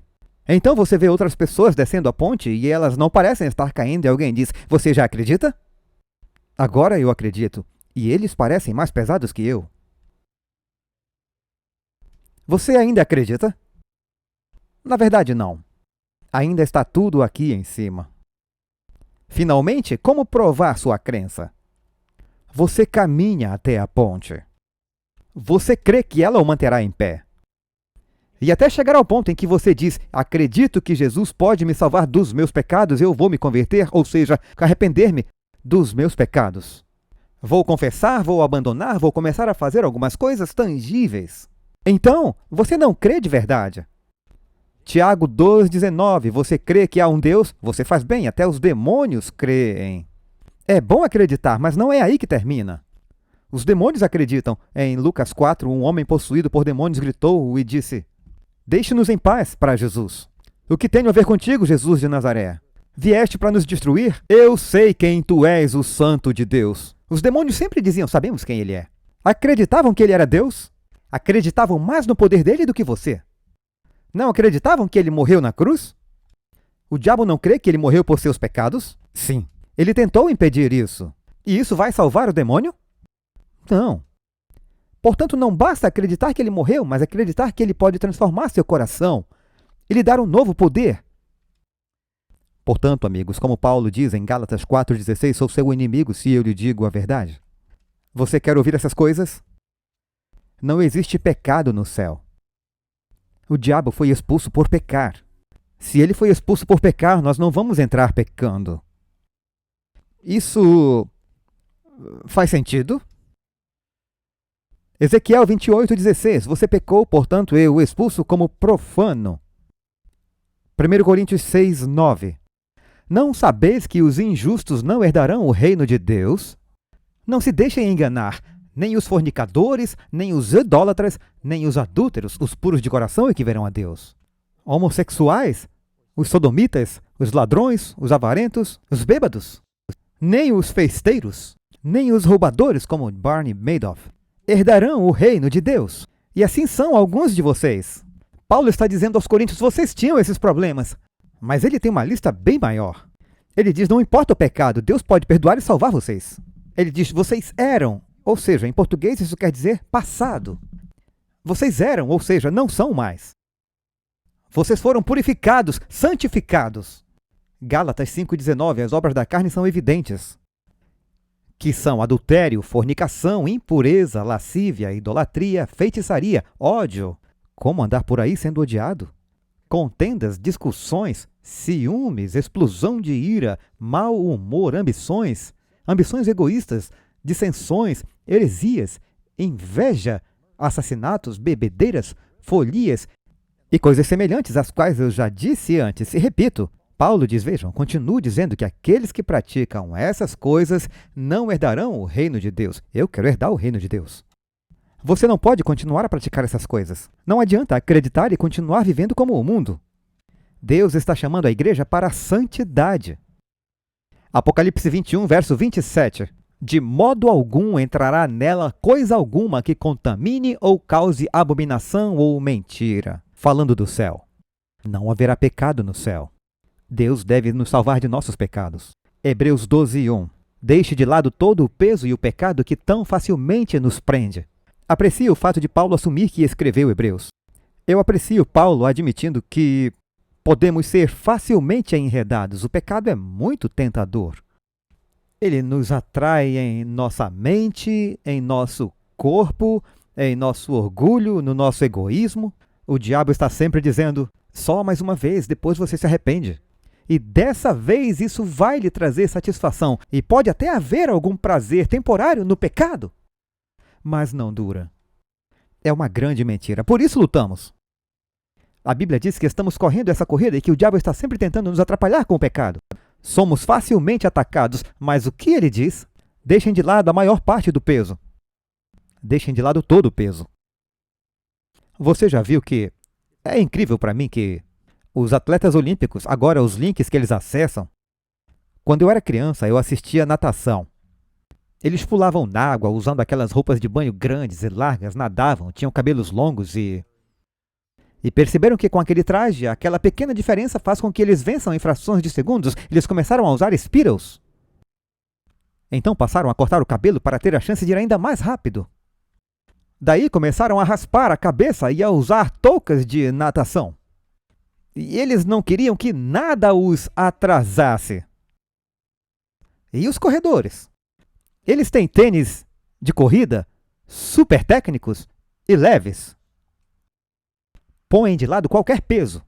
Então você vê outras pessoas descendo a ponte e elas não parecem estar caindo e alguém diz: você já acredita? Agora eu acredito, e eles parecem mais pesados que eu. Você ainda acredita? Na verdade, não. Ainda está tudo aqui em cima. Finalmente, como provar sua crença? Você caminha até a ponte. Você crê que ela o manterá em pé. E até chegar ao ponto em que você diz: acredito que Jesus pode me salvar dos meus pecados, eu vou me converter, ou seja, arrepender-me dos meus pecados. Vou confessar, vou abandonar, vou começar a fazer algumas coisas tangíveis. Então, você não crê de verdade. Tiago 2,19, você crê que há um Deus? Você faz bem, até os demônios creem. É bom acreditar, mas não é aí que termina. Os demônios acreditam. Em Lucas 4, um homem possuído por demônios gritou e disse: deixe-nos em paz para Jesus. O que tenho a ver contigo, Jesus de Nazaré? Vieste para nos destruir? Eu sei quem tu és, o Santo de Deus. Os demônios sempre diziam: sabemos quem ele é. Acreditavam que ele era Deus? Acreditavam mais no poder dele do que você. Não acreditavam que ele morreu na cruz? O diabo não crê que ele morreu por seus pecados? Sim. Ele tentou impedir isso. E isso vai salvar o demônio? Não. Portanto, não basta acreditar que ele morreu, mas acreditar que ele pode transformar seu coração e lhe dar um novo poder. Portanto, amigos, como Paulo diz em Gálatas 4,16, sou seu inimigo se eu lhe digo a verdade. Você quer ouvir essas coisas? Não existe pecado no céu. O diabo foi expulso por pecar. Se ele foi expulso por pecar, nós não vamos entrar pecando. Isso faz sentido? Ezequiel 28:16. Você pecou, portanto eu o expulso como profano. 1 Coríntios 6:9. Não sabeis que os injustos não herdarão o reino de Deus? Não se deixem enganar, nem os fornicadores, nem os idólatras, nem os adúlteros, os puros de coração é que verão a Deus. Homossexuais, os sodomitas, os ladrões, os avarentos, os bêbados, nem os festeiros, nem os roubadores, como Barney Madoff, herdarão o reino de Deus. E assim são alguns de vocês. Paulo está dizendo aos coríntios, vocês tinham esses problemas, mas ele tem uma lista bem maior. Ele diz, não importa o pecado, Deus pode perdoar e salvar vocês. Ele diz, vocês eram, ou seja, em português isso quer dizer passado. Vocês eram, ou seja, não são mais. Vocês foram purificados, santificados. Gálatas 5:19, as obras da carne são evidentes, que são adultério, fornicação, impureza, lascívia, idolatria, feitiçaria, ódio. Como andar por aí sendo odiado? Contendas, discussões, ciúmes, explosão de ira, mau humor, ambições egoístas, dissensões, heresias, inveja, assassinatos, bebedeiras, folias e coisas semelhantes, às quais eu já disse antes. E repito, Paulo diz, vejam, continua dizendo que aqueles que praticam essas coisas não herdarão o reino de Deus. Eu quero herdar o reino de Deus. Você não pode continuar a praticar essas coisas. Não adianta acreditar e continuar vivendo como o mundo. Deus está chamando a igreja para a santidade. Apocalipse 21, verso 27. De modo algum entrará nela coisa alguma que contamine ou cause abominação ou mentira. Falando do céu. Não haverá pecado no céu. Deus deve nos salvar de nossos pecados. Hebreus 12:1. Deixe de lado todo o peso e o pecado que tão facilmente nos prende. Aprecio o fato de Paulo assumir que escreveu Hebreus. Eu aprecio Paulo admitindo que podemos ser facilmente enredados. O pecado é muito tentador. Ele nos atrai em nossa mente, em nosso corpo, em nosso orgulho, no nosso egoísmo. O diabo está sempre dizendo, só mais uma vez, depois você se arrepende. E dessa vez isso vai lhe trazer satisfação. E pode até haver algum prazer temporário no pecado, mas não dura. É uma grande mentira. Por isso lutamos. A Bíblia diz que estamos correndo essa corrida e que o diabo está sempre tentando nos atrapalhar com o pecado. Somos facilmente atacados, mas o que ele diz? Deixem de lado a maior parte do peso. Deixem de lado todo o peso. Você já viu que é incrível para mim que os atletas olímpicos, agora os links que eles acessam, quando eu era criança eu assistia natação. Eles pulavam na água usando aquelas roupas de banho grandes e largas, nadavam, tinham cabelos longos e perceberam que com aquele traje, aquela pequena diferença faz com que eles vençam em frações de segundos. Eles começaram a usar Speedos. Então passaram a cortar o cabelo para ter a chance de ir ainda mais rápido. Daí começaram a raspar a cabeça e a usar toucas de natação. E eles não queriam que nada os atrasasse. E os corredores? Eles têm tênis de corrida super técnicos e leves. Põem de lado qualquer peso,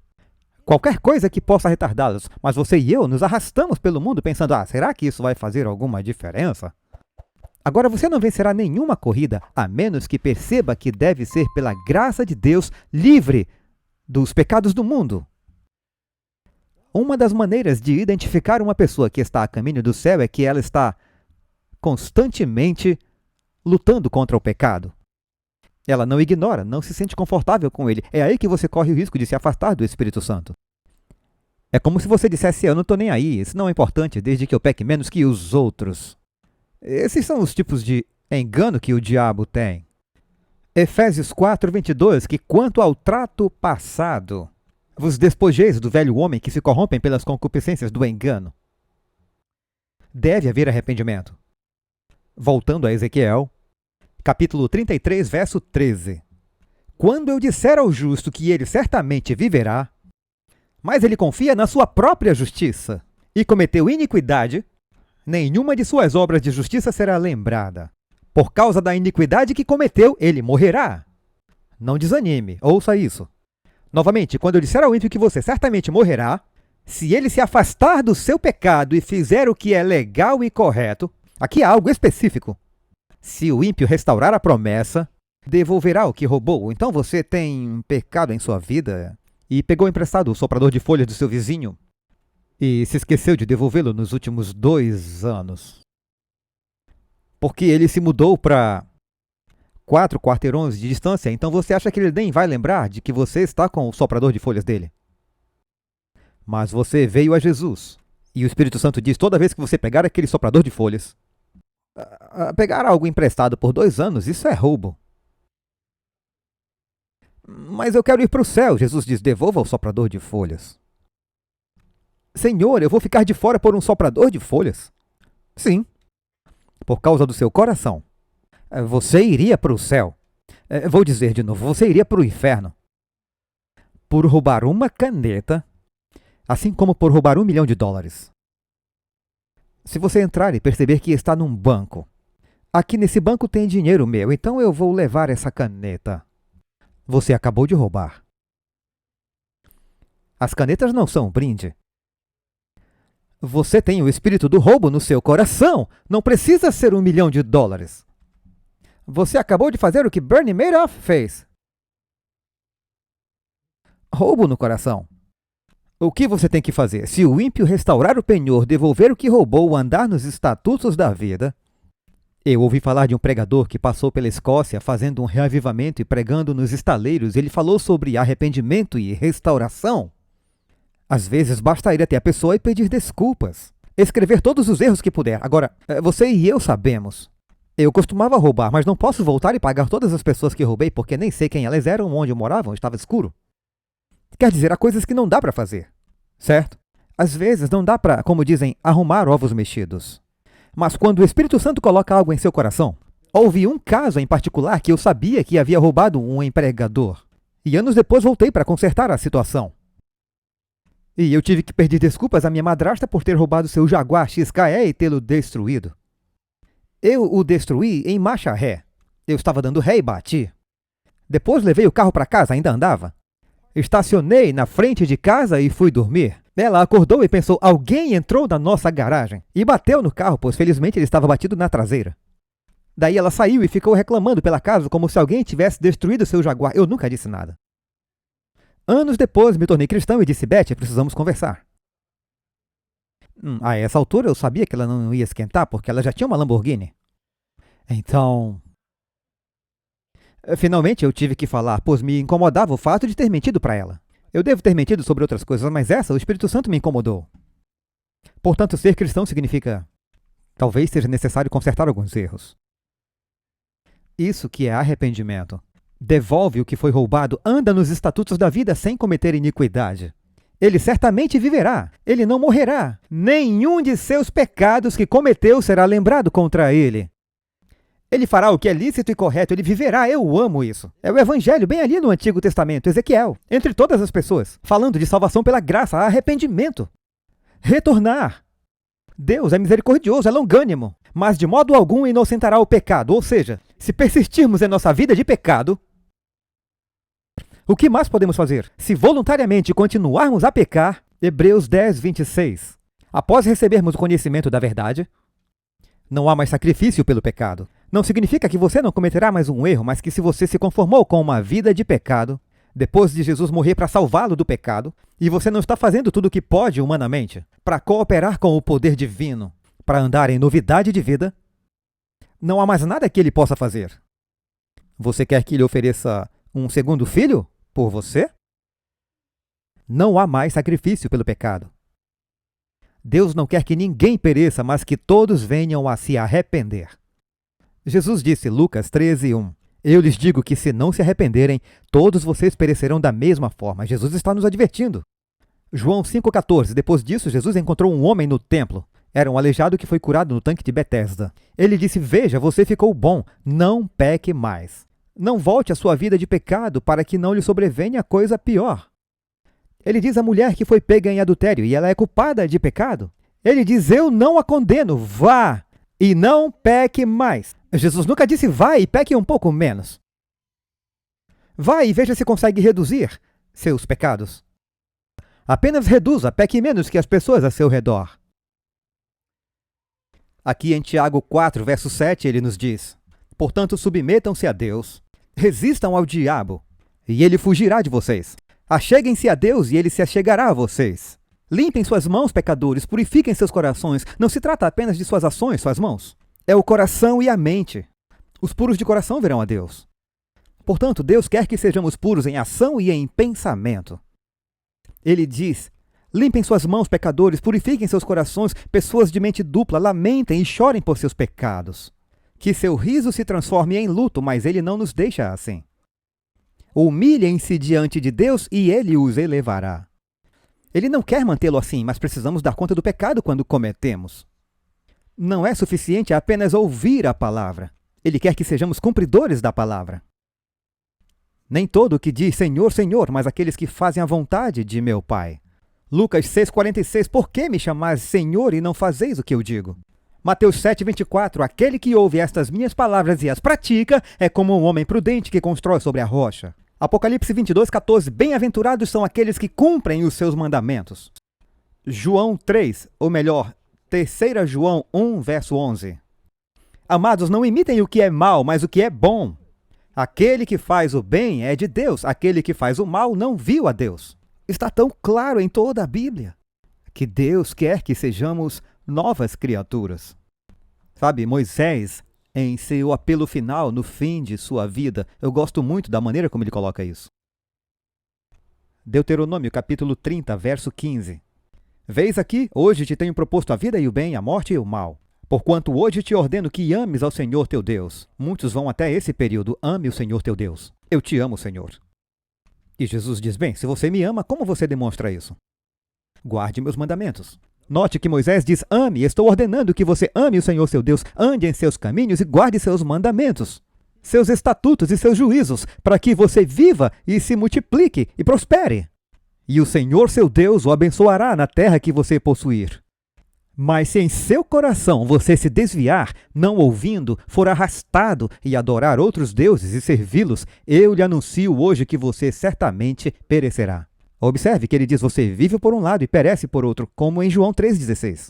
qualquer coisa que possa retardá-los, mas você e eu nos arrastamos pelo mundo pensando, será que isso vai fazer alguma diferença? Agora você não vencerá nenhuma corrida, a menos que perceba que deve ser pela graça de Deus livre dos pecados do mundo. Uma das maneiras de identificar uma pessoa que está a caminho do céu é que ela está constantemente lutando contra o pecado. Ela não ignora, não se sente confortável com ele. É aí que você corre o risco de se afastar do Espírito Santo. É como se você dissesse, eu não estou nem aí, isso não é importante, desde que eu peque menos que os outros. Esses são os tipos de engano que o diabo tem. Efésios 4:22, que quanto ao trato passado, vos despojeis do velho homem que se corrompem pelas concupiscências do engano. Deve haver arrependimento. Voltando a Ezequiel, capítulo 33, verso 13. Quando eu disser ao justo que ele certamente viverá, mas ele confia na sua própria justiça e cometeu iniquidade, nenhuma de suas obras de justiça será lembrada. Por causa da iniquidade que cometeu, ele morrerá. Não desanime, ouça isso. Novamente, quando eu disser ao ímpio que você certamente morrerá, se ele se afastar do seu pecado e fizer o que é legal e correto, aqui há algo específico. Se o ímpio restaurar a promessa, devolverá o que roubou. Então você tem pecado em sua vida e pegou emprestado o soprador de folhas do seu vizinho e se esqueceu de devolvê-lo nos últimos 2 anos. Porque ele se mudou para 4 quarteirões de distância, então você acha que ele nem vai lembrar de que você está com o soprador de folhas dele. Mas você veio a Jesus, e o Espírito Santo diz, toda vez que você pegar aquele soprador de folhas, pegar algo emprestado por 2 anos, isso é roubo. Mas eu quero ir para o céu, Jesus diz, devolva o soprador de folhas. Senhor, eu vou ficar de fora por um soprador de folhas? Sim, por causa do seu coração. Você iria para o céu. Vou dizer de novo, você iria para o inferno. Por roubar uma caneta, assim como por roubar $1 milhão. Se você entrar e perceber que está num banco, aqui nesse banco tem dinheiro meu, então eu vou levar essa caneta. Você acabou de roubar. As canetas não são um brinde. Você tem o espírito do roubo no seu coração. Não precisa ser $1 milhão. Você acabou de fazer o que Bernie Madoff fez. Roubo no coração. O que você tem que fazer? Se o ímpio restaurar o penhor, devolver o que roubou, andar nos estatutos da vida... Eu ouvi falar de um pregador que passou pela Escócia fazendo um reavivamento e pregando nos estaleiros. Ele falou sobre arrependimento e restauração. Às vezes basta ir até a pessoa e pedir desculpas. Escrever todos os erros que puder. Agora, você e eu sabemos. Eu costumava roubar, mas não posso voltar e pagar todas as pessoas que roubei porque nem sei quem elas eram, onde moravam, estava escuro. Quer dizer, há coisas que não dá para fazer, certo? Às vezes não dá para, como dizem, arrumar ovos mexidos. Mas quando o Espírito Santo coloca algo em seu coração, houve um caso em particular que eu sabia que havia roubado um empregador. E anos depois voltei para consertar a situação. E eu tive que pedir desculpas à minha madrasta por ter roubado seu Jaguar XKE e tê-lo destruído. Eu o destruí em marcha ré. Eu estava dando ré e bati. Depois levei o carro para casa, ainda andava. Estacionei na frente de casa e fui dormir. Ela acordou e pensou, alguém entrou na nossa garagem. E bateu no carro, pois felizmente ele estava batido na traseira. Daí ela saiu e ficou reclamando pela casa como se alguém tivesse destruído seu Jaguar. Eu nunca disse nada. Anos depois me tornei cristão e disse, Beth, precisamos conversar. A essa altura eu sabia que ela não ia esquentar porque ela já tinha uma Lamborghini. Então... Finalmente eu tive que falar, pois me incomodava o fato de ter mentido para ela. Eu devo ter mentido sobre outras coisas, mas essa, o Espírito Santo me incomodou. Portanto, ser cristão significa... Talvez seja necessário consertar alguns erros. Isso que é arrependimento. Devolve o que foi roubado, anda nos estatutos da vida sem cometer iniquidade. Ele certamente viverá, ele não morrerá. Nenhum de seus pecados que cometeu será lembrado contra ele. Ele fará o que é lícito e correto, ele viverá, eu amo isso. É o Evangelho, bem ali no Antigo Testamento, Ezequiel, entre todas as pessoas, falando de salvação pela graça, arrependimento. Retornar. Deus é misericordioso, é longânimo, mas de modo algum inocentará o pecado. Ou seja, se persistirmos em nossa vida de pecado, o que mais podemos fazer? Se voluntariamente continuarmos a pecar, Hebreus 10, 26. Após recebermos o conhecimento da verdade, não há mais sacrifício pelo pecado. Não significa que você não cometerá mais um erro, mas que se você se conformou com uma vida de pecado, depois de Jesus morrer para salvá-lo do pecado, e você não está fazendo tudo o que pode humanamente para cooperar com o poder divino, para andar em novidade de vida, não há mais nada que ele possa fazer. Você quer que ele ofereça um segundo filho por você? Não há mais sacrifício pelo pecado. Deus não quer que ninguém pereça, mas que todos venham a se arrepender. Jesus disse, Lucas 13, 1, eu lhes digo que se não se arrependerem, todos vocês perecerão da mesma forma. Jesus está nos advertindo. João 5,14, depois disso, Jesus encontrou um homem no templo. Era um aleijado que foi curado no tanque de Betesda. Ele disse, veja, você ficou bom, não peque mais. Não volte à sua vida de pecado para que não lhe sobrevenha coisa pior. Ele diz à mulher que foi pega em adultério e ela é culpada de pecado. Ele diz, eu não a condeno, vá, e não peque mais. Jesus nunca disse vai e peque um pouco menos. Vai e veja se consegue reduzir seus pecados. Apenas reduza, peque menos que as pessoas a seu redor. Aqui em Tiago 4, verso 7, ele nos diz: portanto, submetam-se a Deus, resistam ao diabo, e ele fugirá de vocês. Acheguem-se a Deus e ele se achegará a vocês. Limpem suas mãos, pecadores, purifiquem seus corações. Não se trata apenas de suas ações, suas mãos. É o coração e a mente. Os puros de coração verão a Deus. Portanto, Deus quer que sejamos puros em ação e em pensamento. Ele diz: limpem suas mãos, pecadores, purifiquem seus corações, pessoas de mente dupla, lamentem e chorem por seus pecados. Que seu riso se transforme em luto, mas ele não nos deixa assim. Humilhem-se diante de Deus e ele os elevará. Ele não quer mantê-lo assim, mas precisamos dar conta do pecado quando cometemos. Não é suficiente apenas ouvir a palavra. Ele quer que sejamos cumpridores da palavra. Nem todo o que diz Senhor, Senhor, mas aqueles que fazem a vontade de meu Pai. Lucas 6,46, por que me chamais Senhor e não fazeis o que eu digo? Mateus 7,24, aquele que ouve estas minhas palavras e as pratica é como um homem prudente que constrói sobre a rocha. Apocalipse 22,14, bem-aventurados são aqueles que cumprem os seus mandamentos. João 3, ou melhor, 3 João 1, verso 11. Amados, não imitem o que é mal, mas o que é bom. Aquele que faz o bem é de Deus, aquele que faz o mal não viu a Deus. Está tão claro em toda a Bíblia que Deus quer que sejamos novas criaturas. Sabe, Moisés, em seu apelo final, no fim de sua vida, eu gosto muito da maneira como ele coloca isso. Deuteronômio, capítulo 30, verso 15. Vês aqui, hoje te tenho proposto a vida e o bem, a morte e o mal. Porquanto hoje te ordeno que ames ao Senhor teu Deus. Muitos vão até esse período, ame o Senhor teu Deus. Eu te amo, Senhor. E Jesus diz, bem, se você me ama, como você demonstra isso? Guarde meus mandamentos. Note que Moisés diz, ame, estou ordenando que você ame o Senhor seu Deus, ande em seus caminhos e guarde seus mandamentos, seus estatutos e seus juízos, para que você viva e se multiplique e prospere. E o Senhor seu Deus o abençoará na terra que você possuir. Mas se em seu coração você se desviar, não ouvindo, for arrastado e adorar outros deuses e servi-los, eu lhe anuncio hoje que você certamente perecerá. Observe que ele diz, você vive por um lado e perece por outro, como em João 3,16.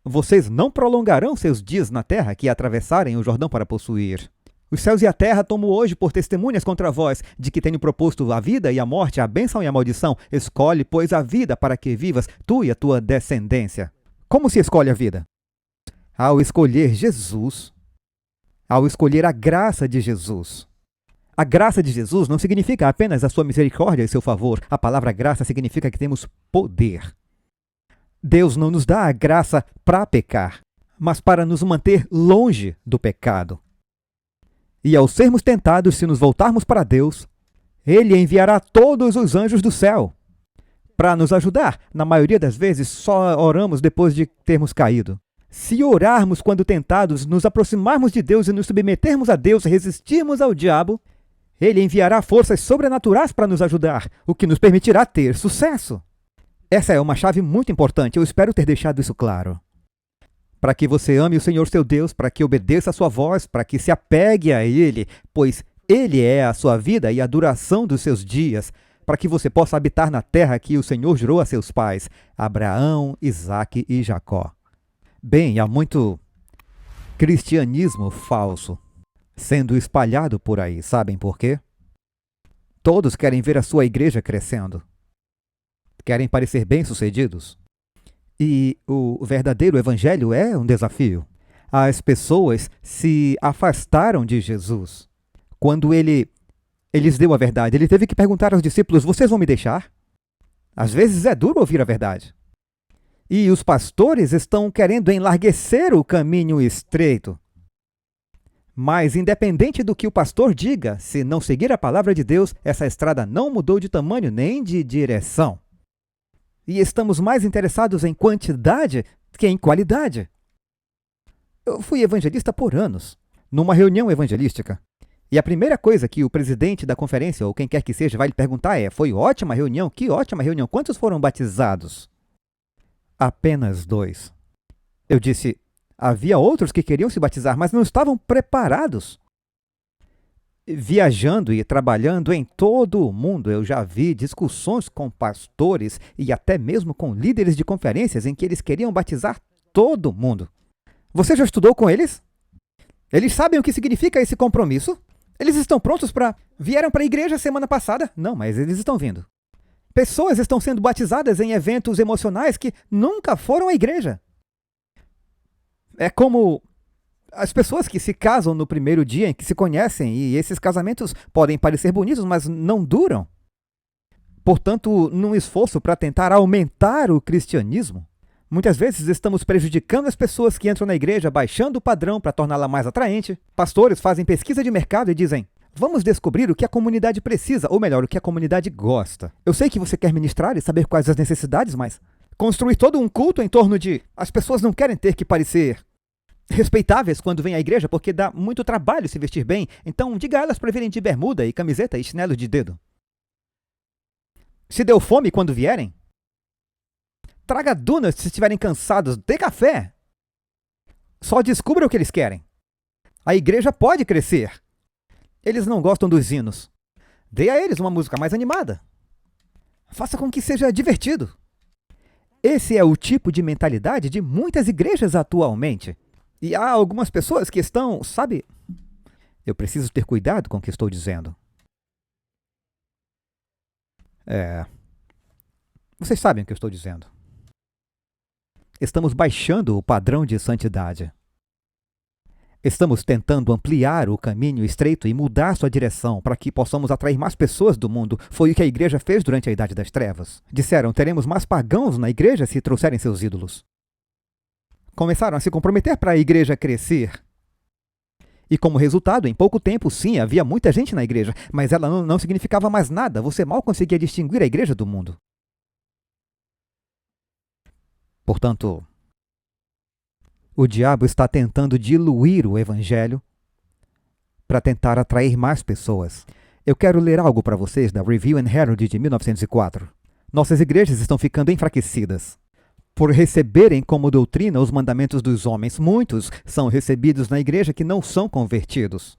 Vocês não prolongarão seus dias na terra que atravessarem o Jordão para possuir. Os céus e a terra tomo hoje por testemunhas contra vós, de que tenho proposto a vida e a morte, a bênção e a maldição. Escolhe, pois, a vida para que vivas, tu e a tua descendência. Como se escolhe a vida? Ao escolher Jesus, ao escolher a graça de Jesus. A graça de Jesus não significa apenas a sua misericórdia e seu favor. A palavra graça significa que temos poder. Deus não nos dá a graça para pecar, mas para nos manter longe do pecado. E ao sermos tentados, se nos voltarmos para Deus, Ele enviará todos os anjos do céu para nos ajudar. Na maioria das vezes, só oramos depois de termos caído. Se orarmos quando tentados, nos aproximarmos de Deus e nos submetermos a Deus, resistirmos ao diabo, Ele enviará forças sobrenaturais para nos ajudar, o que nos permitirá ter sucesso. Essa é uma chave muito importante, eu espero ter deixado isso claro. Para que você ame o Senhor seu Deus, para que obedeça a sua voz, para que se apegue a Ele, pois Ele é a sua vida e a duração dos seus dias, para que você possa habitar na terra que o Senhor jurou a seus pais, Abraão, Isaque e Jacó. Bem, há muito cristianismo falso sendo espalhado por aí, sabem por quê? Todos querem ver a sua igreja crescendo. Querem parecer bem-sucedidos. E o verdadeiro evangelho é um desafio. As pessoas se afastaram de Jesus. Quando ele lhes deu a verdade, ele teve que perguntar aos discípulos, vocês vão me deixar? Às vezes é duro ouvir a verdade. E os pastores estão querendo enlarguecer o caminho estreito. Mas, independente do que o pastor diga, se não seguir a palavra de Deus, essa estrada não mudou de tamanho nem de direção. E estamos mais interessados em quantidade que em qualidade. Eu fui evangelista por anos, numa reunião evangelística. E a primeira coisa que o presidente da conferência, ou quem quer que seja, vai lhe perguntar é, foi ótima reunião? Que ótima reunião! Quantos foram batizados? Apenas 2. Eu disse, Havia outros que queriam se batizar, mas não estavam preparados. Viajando e trabalhando em todo o mundo, eu já vi discussões com pastores e até mesmo com líderes de conferências em que eles queriam batizar todo mundo. Você já estudou com eles? Eles sabem o que significa esse compromisso? Eles estão prontos para... Vieram para a igreja semana passada? Não, mas eles estão vindo. Pessoas estão sendo batizadas em eventos emocionais que nunca foram à igreja. É como as pessoas que se casam no primeiro dia em que se conhecem, e esses casamentos podem parecer bonitos, mas não duram. Portanto, num esforço para tentar aumentar o cristianismo, muitas vezes estamos prejudicando as pessoas que entram na igreja, baixando o padrão para torná-la mais atraente. Pastores fazem pesquisa de mercado e dizem: vamos descobrir o que a comunidade precisa, ou melhor, o que a comunidade gosta. Eu sei que você quer ministrar e saber quais as necessidades, mas construir todo um culto em torno de... As pessoas não querem ter que parecer respeitáveis quando vêm à igreja, porque dá muito trabalho se vestir bem, então diga a elas para virem de bermuda e camiseta e chinelo de dedo. Se deu fome quando vierem, traga dunas se estiverem cansados, dê café. Só descubra o que eles querem. A igreja pode crescer. Eles não gostam dos hinos. Dê a eles uma música mais animada. Faça com que seja divertido. Esse é o tipo de mentalidade de muitas igrejas atualmente. E há algumas pessoas que estão, sabe... Eu preciso ter cuidado com o que estou dizendo. Vocês sabem o que eu estou dizendo. Estamos baixando o padrão de santidade. Estamos tentando ampliar o caminho estreito e mudar sua direção para que possamos atrair mais pessoas do mundo. Foi o que a igreja fez durante a Idade das Trevas. Disseram: teremos mais pagãos na igreja se trouxerem seus ídolos. Começaram a se comprometer para a igreja crescer. E como resultado, em pouco tempo, sim, havia muita gente na igreja, mas ela não significava mais nada. Você mal conseguia distinguir a igreja do mundo. Portanto, o diabo está tentando diluir o evangelho para tentar atrair mais pessoas. Eu quero ler algo para vocês da Review and Herald de 1904. Nossas igrejas estão ficando enfraquecidas. Por receberem como doutrina os mandamentos dos homens, muitos são recebidos na igreja que não são convertidos.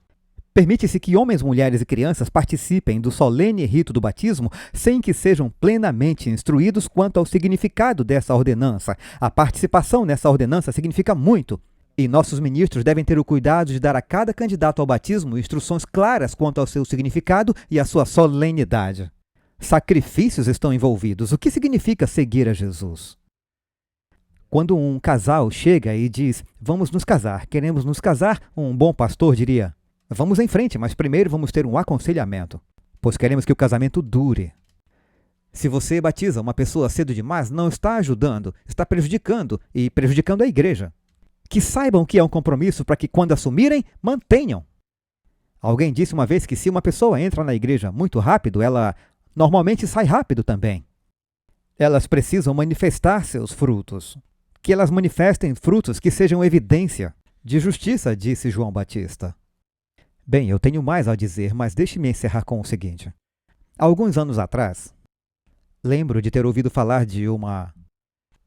Permite-se que homens, mulheres e crianças participem do solene rito do batismo sem que sejam plenamente instruídos quanto ao significado dessa ordenança. A participação nessa ordenança significa muito, e nossos ministros devem ter o cuidado de dar a cada candidato ao batismo instruções claras quanto ao seu significado e à sua solenidade. Sacrifícios estão envolvidos. O que significa seguir a Jesus? Quando um casal chega e diz: vamos nos casar, queremos nos casar, um bom pastor diria: vamos em frente, mas primeiro vamos ter um aconselhamento, pois queremos que o casamento dure. Se você batiza uma pessoa cedo demais, não está ajudando, está prejudicando e prejudicando a igreja. Que saibam que é um compromisso para que quando assumirem, mantenham. Alguém disse uma vez que se uma pessoa entra na igreja muito rápido, ela normalmente sai rápido também. Elas precisam manifestar seus frutos. Que elas manifestem frutos que sejam evidência de justiça, disse João Batista. Bem, eu tenho mais a dizer, mas deixe-me encerrar com o seguinte. Há alguns anos atrás, lembro de ter ouvido falar de uma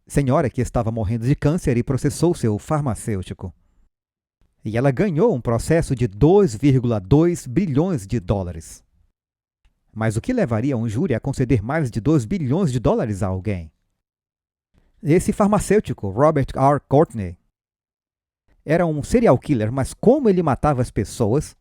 senhora que estava morrendo de câncer e processou seu farmacêutico. E ela ganhou um processo de 2,2 bilhões de dólares. Mas o que levaria um júri a conceder mais de 2 bilhões de dólares a alguém? Esse farmacêutico, Robert R. Courtney, era um serial killer, mas como ele matava as pessoas,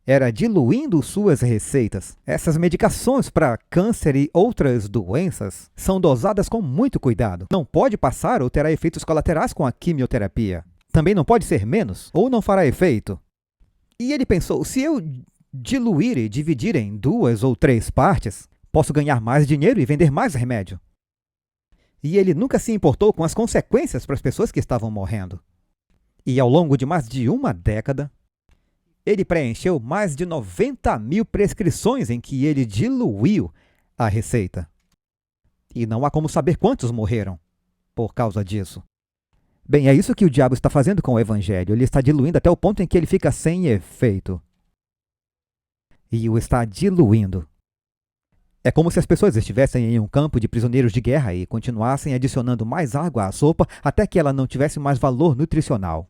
era diluindo suas receitas. Essas medicações para câncer e outras doenças são dosadas com muito cuidado. Não pode passar ou terá efeitos colaterais com a quimioterapia. Também não pode ser menos ou não fará efeito. E ele pensou: se eu diluir e dividir em 2 ou 3 partes, posso ganhar mais dinheiro e vender mais remédio. E ele nunca se importou com as consequências para as pessoas que estavam morrendo. E ao longo de mais de uma década, ele preencheu mais de 90 mil prescrições em que ele diluiu a receita. E não há como saber quantos morreram por causa disso. Bem, é isso que o diabo está fazendo com o evangelho. Ele está diluindo até o ponto em que ele fica sem efeito. E o está diluindo. É como se as pessoas estivessem em um campo de prisioneiros de guerra e continuassem adicionando mais água à sopa até que ela não tivesse mais valor nutricional.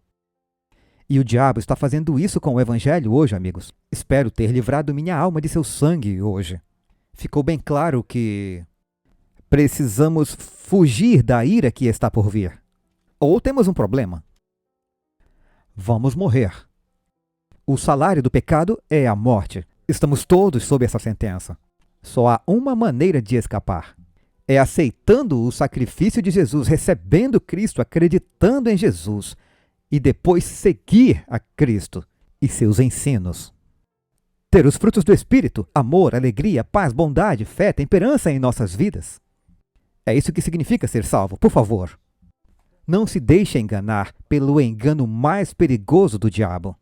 E o diabo está fazendo isso com o evangelho hoje, amigos. Espero ter livrado minha alma de seu sangue hoje. Ficou bem claro que precisamos fugir da ira que está por vir. Ou temos um problema. Vamos morrer. O salário do pecado é a morte. Estamos todos sob essa sentença. Só há uma maneira de escapar. É aceitando o sacrifício de Jesus, recebendo Cristo, acreditando em Jesus e depois seguir a Cristo e seus ensinos. Ter os frutos do Espírito, amor, alegria, paz, bondade, fé, temperança em nossas vidas. É isso que significa ser salvo, por favor. Não se deixe enganar pelo engano mais perigoso do diabo,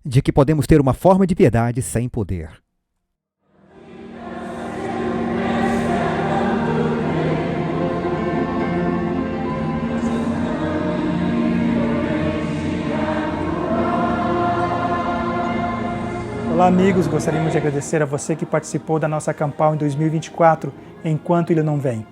de que podemos ter uma forma de piedade sem poder. Olá amigos, gostaríamos de agradecer a você que participou da nossa Campal em 2024, enquanto ele não vem.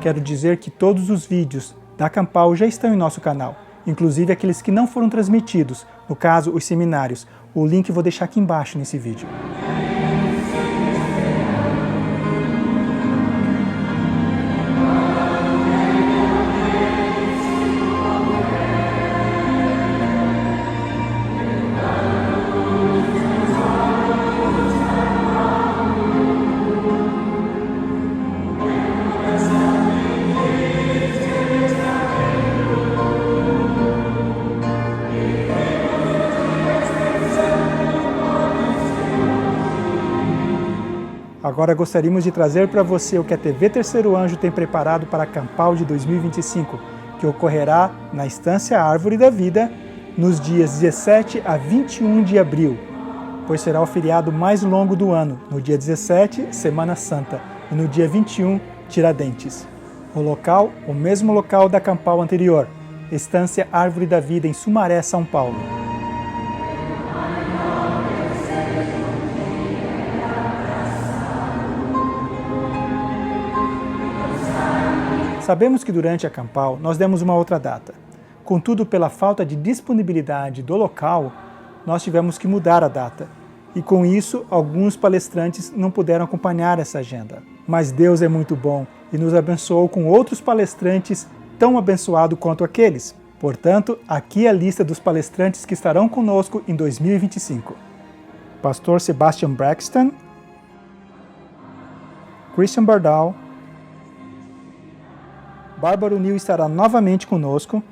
Quero dizer que todos os vídeos da Campal já estão em nosso canal, inclusive aqueles que não foram transmitidos, no caso os seminários. O link eu vou deixar aqui embaixo nesse vídeo. Agora gostaríamos de trazer para você o que a TV Terceiro Anjo tem preparado para a Campal de 2025, que ocorrerá na Estância Árvore da Vida nos dias 17 a 21 de abril, pois será o feriado mais longo do ano, no dia 17, Semana Santa, e no dia 21, Tiradentes. O local, o mesmo local da Campal anterior, Estância Árvore da Vida em Sumaré, São Paulo. Sabemos que durante a Campal nós demos uma outra data. Contudo, pela falta de disponibilidade do local, nós tivemos que mudar a data. E com isso, alguns palestrantes não puderam acompanhar essa agenda. Mas Deus é muito bom e nos abençoou com outros palestrantes tão abençoados quanto aqueles. Portanto, aqui é a lista dos palestrantes que estarão conosco em 2025. Pastor Sebastian Braxton, Christian Bardal, Bárbara O'Neill estará novamente conosco,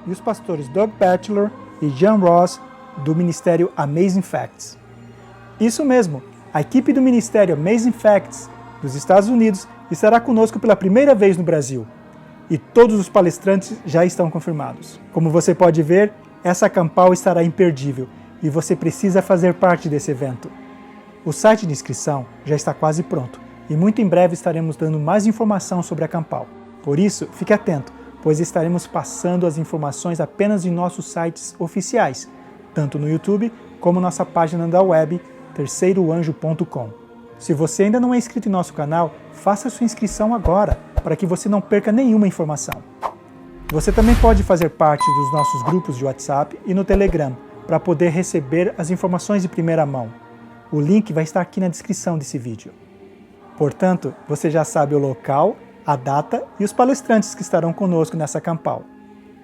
e os pastores Doug Batchelor e John Ross, do Ministério Amazing Facts. Isso mesmo, a equipe do Ministério Amazing Facts dos Estados Unidos estará conosco pela primeira vez no Brasil, e todos os palestrantes já estão confirmados. Como você pode ver, essa Campal estará imperdível, e você precisa fazer parte desse evento. O site de inscrição já está quase pronto, e muito em breve estaremos dando mais informação sobre a Campal. Por isso, fique atento, pois estaremos passando as informações apenas em nossos sites oficiais, tanto no YouTube como nossa página da web, terceiroanjo.com. Se você ainda não é inscrito em nosso canal, faça sua inscrição agora, para que você não perca nenhuma informação. Você também pode fazer parte dos nossos grupos de WhatsApp e no Telegram, para poder receber as informações de primeira mão. O link vai estar aqui na descrição desse vídeo. Portanto, você já sabe o local, a data e os palestrantes que estarão conosco nessa Campal.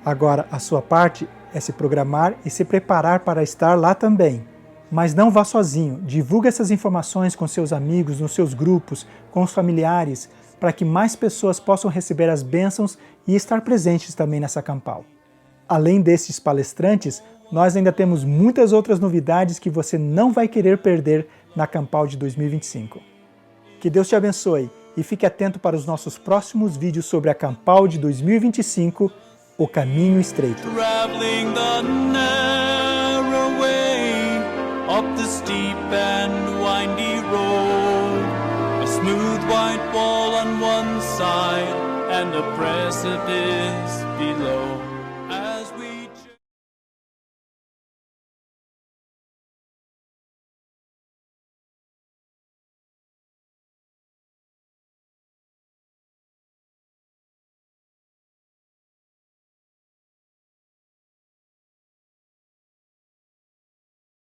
Agora, a sua parte é se programar e se preparar para estar lá também. Mas não vá sozinho, divulgue essas informações com seus amigos, nos seus grupos, com os familiares, para que mais pessoas possam receber as bênçãos e estar presentes também nessa Campal. Além desses palestrantes, nós ainda temos muitas outras novidades que você não vai querer perder na Campal de 2025. Que Deus te abençoe e fique atento para os nossos próximos vídeos sobre a Campal de 2025, O Caminho Estreito. Traveling the narrow way up the steep and windy road, a smooth white wall on one side and a precipice below.